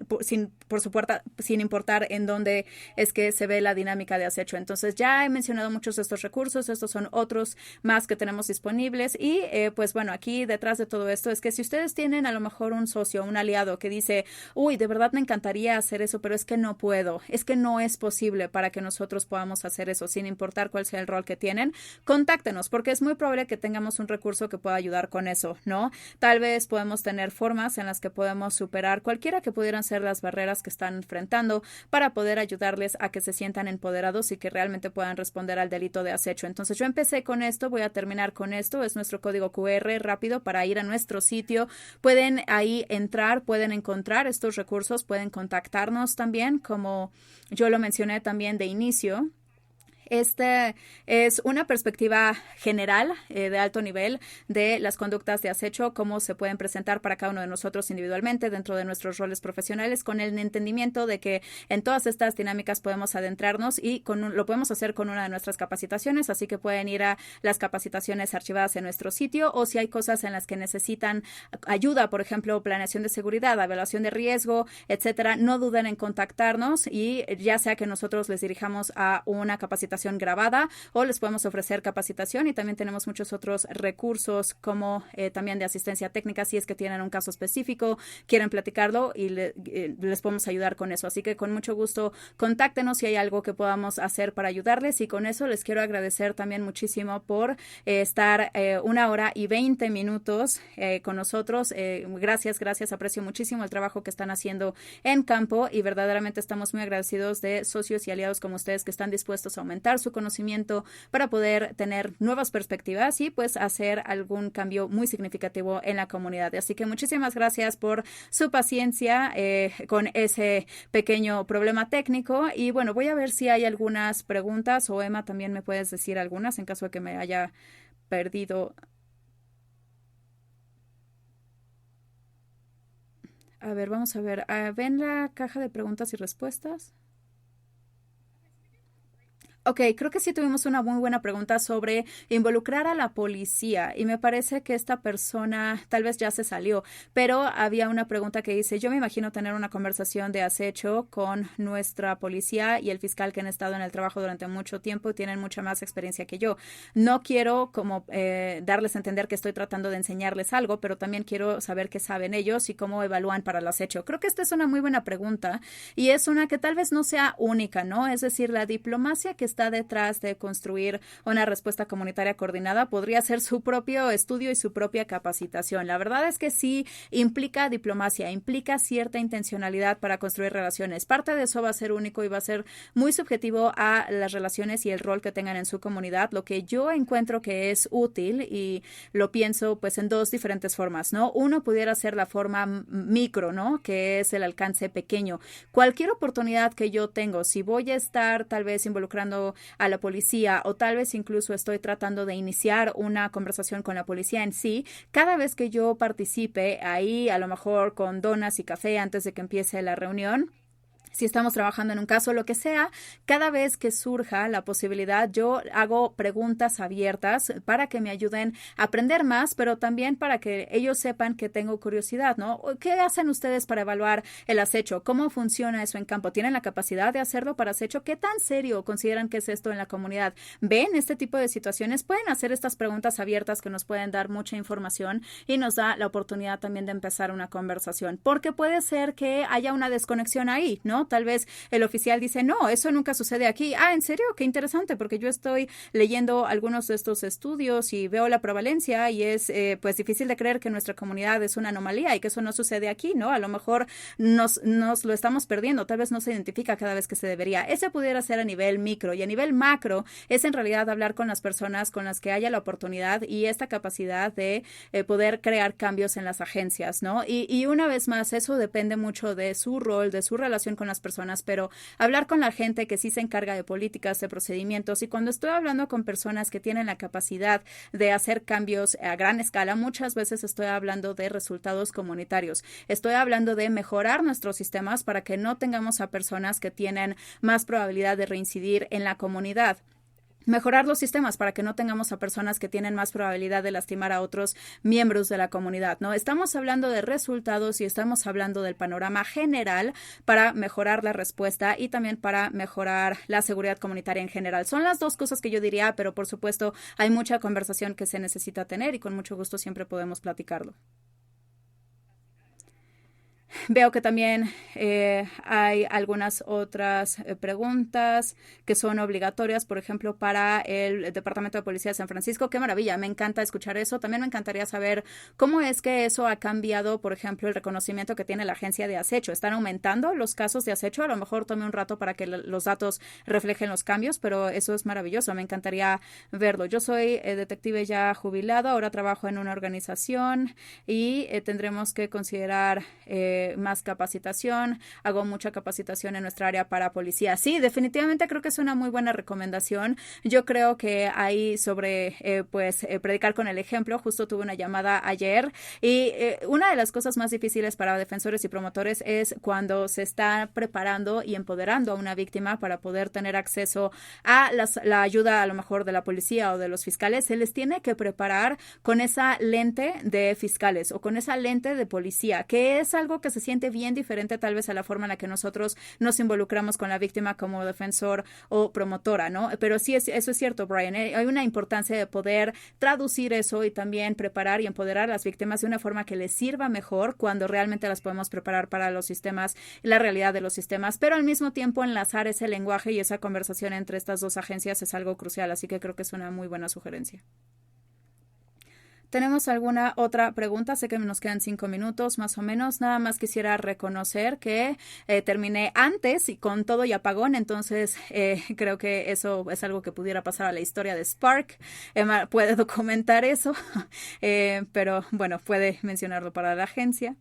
importar en dónde es que se ve la dinámica de acecho. Entonces ya he mencionado muchos de estos recursos, estos son otros más que tenemos disponibles y pues bueno, aquí detrás de todo esto es que si ustedes tienen a lo mejor un socio, un aliado que dice, uy, de verdad me encantaría hacer eso, pero es que no puedo, es que no es posible para que nosotros podamos hacer eso sin importar cuál sea el rol que tienen, contáctenos porque es muy probable que tengamos un recurso que pueda ayudar con eso, ¿no? Tal vez podemos tener formas en las que podemos superar cualquiera que pudieran ser las barreras que están enfrentando para poder ayudarles a que se sientan empoderados y que realmente puedan responder al delito de acecho. Entonces yo empecé con esto, voy a terminar con esto, es nuestro código QR rápido para ir a nuestro sitio. Pueden ahí entrar, pueden encontrar estos recursos, pueden contactarnos también, como yo lo mencioné también de inicio. Esta es una perspectiva general de alto nivel de las conductas de acecho, cómo se pueden presentar para cada uno de nosotros individualmente dentro de nuestros roles profesionales, con el entendimiento de que en todas estas dinámicas podemos adentrarnos y lo podemos hacer con una de nuestras capacitaciones, así que pueden ir a las capacitaciones archivadas en nuestro sitio o si hay cosas en las que necesitan ayuda, por ejemplo, planeación de seguridad, evaluación de riesgo, etcétera, no duden en contactarnos y ya sea que nosotros les dirijamos a una capacitación grabada o les podemos ofrecer capacitación y también tenemos muchos otros recursos como también de asistencia técnica si es que tienen un caso específico, quieren platicarlo y les podemos ayudar con eso. Así que con mucho gusto contáctenos si hay algo que podamos hacer para ayudarles y con eso les quiero agradecer también muchísimo por estar 1 hora y 20 minutos con nosotros. Gracias, aprecio muchísimo el trabajo que están haciendo en campo y verdaderamente estamos muy agradecidos de socios y aliados como ustedes que están dispuestos a aumentar su conocimiento para poder tener nuevas perspectivas y pues hacer algún cambio muy significativo en la comunidad. Así que muchísimas gracias por su paciencia con ese pequeño problema técnico y bueno, voy a ver si hay algunas preguntas o Emma también me puedes decir algunas en caso de que me haya perdido. A ver, vamos a ver. ¿Ven la caja de preguntas y respuestas? Ok, creo que sí tuvimos una muy buena pregunta sobre involucrar a la policía y me parece que esta persona tal vez ya se salió, pero había una pregunta que dice, yo me imagino tener una conversación de acecho con nuestra policía y el fiscal que han estado en el trabajo durante mucho tiempo y tienen mucha más experiencia que yo. No quiero como darles a entender que estoy tratando de enseñarles algo, pero también quiero saber qué saben ellos y cómo evalúan para el acecho. Creo que esta es una muy buena pregunta y es una que tal vez no sea única, ¿no? Es decir, la diplomacia que está detrás de construir una respuesta comunitaria coordinada podría ser su propio estudio y su propia capacitación. La verdad es que sí implica diplomacia, implica cierta intencionalidad para construir relaciones. Parte de eso va a ser único y va a ser muy subjetivo a las relaciones y el rol que tengan en su comunidad. Lo que yo encuentro que es útil y lo pienso pues en dos diferentes formas, ¿no? Uno pudiera ser la forma micro, ¿no? Que es el alcance pequeño. Cualquier oportunidad que yo tengo, si voy a estar tal vez involucrando a la policía o tal vez incluso estoy tratando de iniciar una conversación con la policía en sí, cada vez que yo participe ahí, a lo mejor con donas y café antes de que empiece la reunión, si estamos trabajando en un caso, lo que sea, cada vez que surja la posibilidad, yo hago preguntas abiertas para que me ayuden a aprender más, pero también para que ellos sepan que tengo curiosidad, ¿no? ¿Qué hacen ustedes para evaluar el acecho? ¿Cómo funciona eso en campo? ¿Tienen la capacidad de hacerlo para acecho? ¿Qué tan serio consideran que es esto en la comunidad? ¿Ven este tipo de situaciones? Pueden hacer estas preguntas abiertas que nos pueden dar mucha información y nos da la oportunidad también de empezar una conversación, porque puede ser que haya una desconexión ahí, ¿no? ¿no? Tal vez el oficial dice, no, eso nunca sucede aquí. Ah, ¿en serio? Qué interesante, porque yo estoy leyendo algunos de estos estudios y veo la prevalencia y es pues difícil de creer que nuestra comunidad es una anomalía y que eso no sucede aquí, ¿no? A lo mejor nos lo estamos perdiendo, tal vez no se identifica cada vez que se debería. Ese pudiera ser a nivel micro, y a nivel macro es en realidad hablar con las personas con las que haya la oportunidad y esta capacidad de poder crear cambios en las agencias, ¿no? Y una vez más, eso depende mucho de su rol, de su relación con las personas, pero hablar con la gente que sí se encarga de políticas, de procedimientos, y cuando estoy hablando con personas que tienen la capacidad de hacer cambios a gran escala, muchas veces estoy hablando de resultados comunitarios. Estoy hablando de mejorar nuestros sistemas para que no tengamos a personas que tienen más probabilidad de reincidir en la comunidad. Mejorar los sistemas para que no tengamos a personas que tienen más probabilidad de lastimar a otros miembros de la comunidad, ¿no? Estamos hablando de resultados y estamos hablando del panorama general para mejorar la respuesta y también para mejorar la seguridad comunitaria en general. Son las dos cosas que yo diría, pero por supuesto hay mucha conversación que se necesita tener y con mucho gusto siempre podemos platicarlo. Veo que también hay algunas otras preguntas que son obligatorias, por ejemplo, para el Departamento de Policía de San Francisco. Qué maravilla, me encanta escuchar eso. También me encantaría saber cómo es que eso ha cambiado, por ejemplo, el reconocimiento que tiene la agencia de acecho. ¿Están aumentando los casos de acecho? A lo mejor tome un rato para que los datos reflejen los cambios, pero eso es maravilloso. Me encantaría verlo. Yo soy detective ya jubilado, ahora trabajo en una organización y tendremos que considerar más capacitación. Hago mucha capacitación en nuestra área para policía. Sí, definitivamente creo que es una muy buena recomendación. Yo creo que ahí sobre predicar con el ejemplo, justo tuve una llamada ayer y una de las cosas más difíciles para defensores y promotores es cuando se está preparando y empoderando a una víctima para poder tener acceso a la ayuda a lo mejor de la policía o de los fiscales. Se les tiene que preparar con esa lente de fiscales o con esa lente de policía, que es algo que se siente bien diferente tal vez a la forma en la que nosotros nos involucramos con la víctima como defensor o promotora, ¿no? Pero sí, eso es cierto, Brian. Hay una importancia de poder traducir eso y también preparar y empoderar a las víctimas de una forma que les sirva mejor cuando realmente las podemos preparar para los sistemas, la realidad de los sistemas, pero al mismo tiempo enlazar ese lenguaje y esa conversación entre estas dos agencias es algo crucial, así que creo que es una muy buena sugerencia. ¿Tenemos alguna otra pregunta? Sé que nos quedan 5 minutos más o menos. Nada más quisiera reconocer que terminé antes y con todo y apagón, entonces creo que eso es algo que pudiera pasar a la historia de Spark. Emma puede documentar eso, pero bueno, puede mencionarlo para la agencia.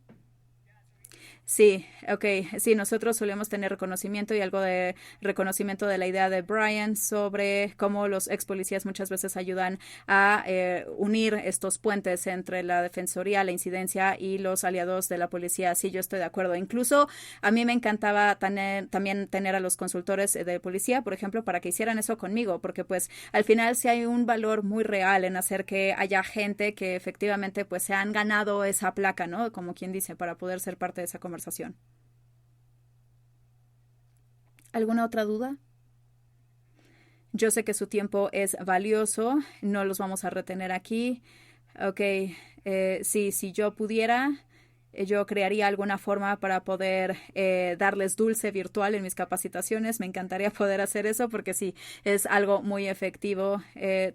Sí, ok, sí, nosotros solemos tener reconocimiento y algo de reconocimiento de la idea de Brian sobre cómo los ex policías muchas veces ayudan a unir estos puentes entre la defensoría, la incidencia y los aliados de la policía. Sí, yo estoy de acuerdo. Incluso a mí me encantaba también tener a los consultores de policía, por ejemplo, para que hicieran eso conmigo, porque pues al final sí hay un valor muy real en hacer que haya gente que efectivamente pues se han ganado esa placa, ¿no? Como quien dice, para poder ser parte de esa conversación. ¿Alguna otra duda? Yo sé que su tiempo es valioso, no los vamos a retener aquí. Ok, sí, si yo pudiera, yo crearía alguna forma para poder darles dulce virtual en mis capacitaciones. Me encantaría poder hacer eso porque sí, es algo muy efectivo.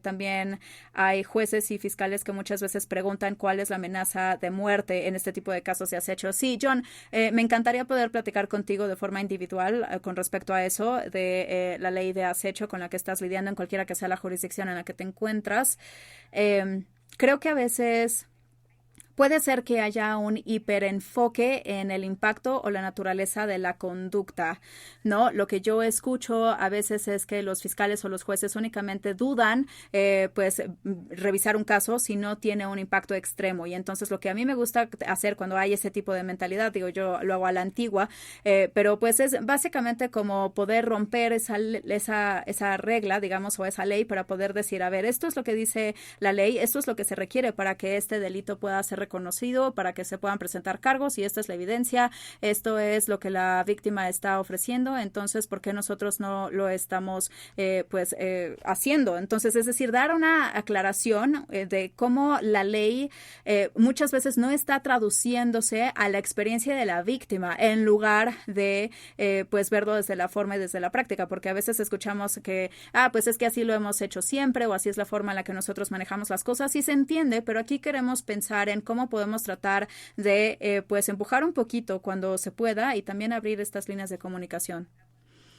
También hay jueces y fiscales que muchas veces preguntan cuál es la amenaza de muerte en este tipo de casos de acecho. Sí, John, me encantaría poder platicar contigo de forma individual con respecto a eso, de la ley de acecho con la que estás lidiando en cualquiera que sea la jurisdicción en la que te encuentras. Creo que a veces puede ser que haya un hiperenfoque en el impacto o la naturaleza de la conducta, ¿no? Lo que yo escucho a veces es que los fiscales o los jueces únicamente dudan, revisar un caso si no tiene un impacto extremo. Y entonces lo que a mí me gusta hacer cuando hay ese tipo de mentalidad, digo, yo lo hago a la antigua, pero pues es básicamente como poder romper esa regla, digamos, o esa ley para poder decir, a ver, esto es lo que dice la ley, esto es lo que se requiere para que este delito pueda ser reconocido para que se puedan presentar cargos y esta es la evidencia, esto es lo que la víctima está ofreciendo, entonces, ¿por qué nosotros no lo estamos haciendo? Entonces, es decir, dar una aclaración de cómo la ley muchas veces no está traduciéndose a la experiencia de la víctima en lugar de verlo desde la forma y desde la práctica, porque a veces escuchamos que, pues es que así lo hemos hecho siempre o así es la forma en la que nosotros manejamos las cosas y se entiende, pero aquí queremos pensar en cómo podemos tratar de empujar un poquito cuando se pueda y también abrir estas líneas de comunicación.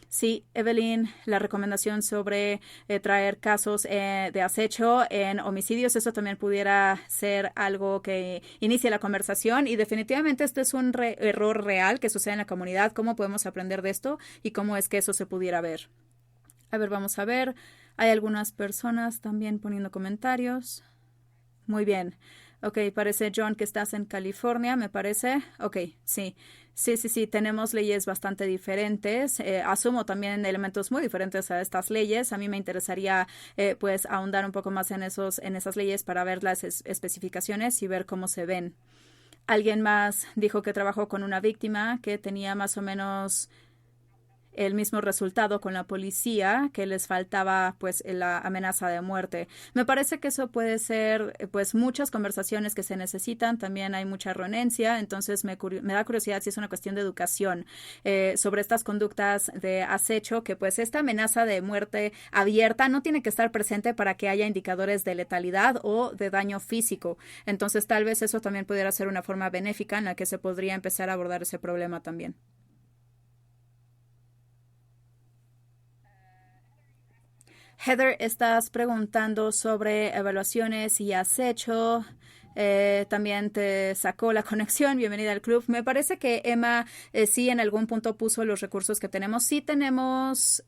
Sí, Evelyn, la recomendación sobre traer casos de acecho en homicidios, eso también pudiera ser algo que inicie la conversación y definitivamente este es un error real que sucede en la comunidad. ¿Cómo podemos aprender de esto y cómo es que eso se pudiera ver? A ver, vamos a ver. Hay algunas personas también poniendo comentarios. Muy bien. Ok, parece, John, que estás en California, me parece. Ok, sí. Sí, tenemos leyes bastante diferentes. Asumo también elementos muy diferentes a estas leyes. A mí me interesaría, ahondar un poco más en esas leyes para ver las especificaciones y ver cómo se ven. Alguien más dijo que trabajó con una víctima que tenía más o menos el mismo resultado con la policía, que les faltaba la amenaza de muerte. Me parece que eso puede ser muchas conversaciones que se necesitan, también hay mucha renuencia, entonces me da curiosidad si es una cuestión de educación sobre estas conductas de acecho, que esta amenaza de muerte abierta no tiene que estar presente para que haya indicadores de letalidad o de daño físico. Entonces tal vez eso también pudiera ser una forma benéfica en la que se podría empezar a abordar ese problema también. Heather, estás preguntando sobre evaluaciones y acecho. También te sacó la conexión. Bienvenida al club. Me parece que Emma sí en algún punto puso los recursos que tenemos. Sí tenemos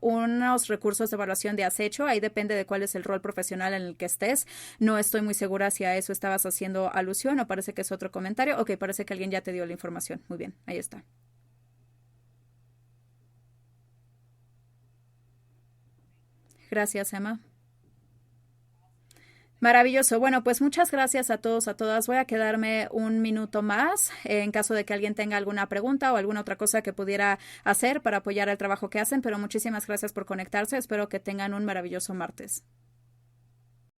unos recursos de evaluación de acecho. Ahí depende de cuál es el rol profesional en el que estés. No estoy muy segura si a eso estabas haciendo alusión o parece que es otro comentario. Ok, parece que alguien ya te dio la información. Muy bien, ahí está. Gracias, Emma. Maravilloso. Bueno, pues muchas gracias a todos, a todas. Voy a quedarme un minuto más en caso de que alguien tenga alguna pregunta o alguna otra cosa que pudiera hacer para apoyar el trabajo que hacen, pero muchísimas gracias por conectarse. Espero que tengan un maravilloso martes.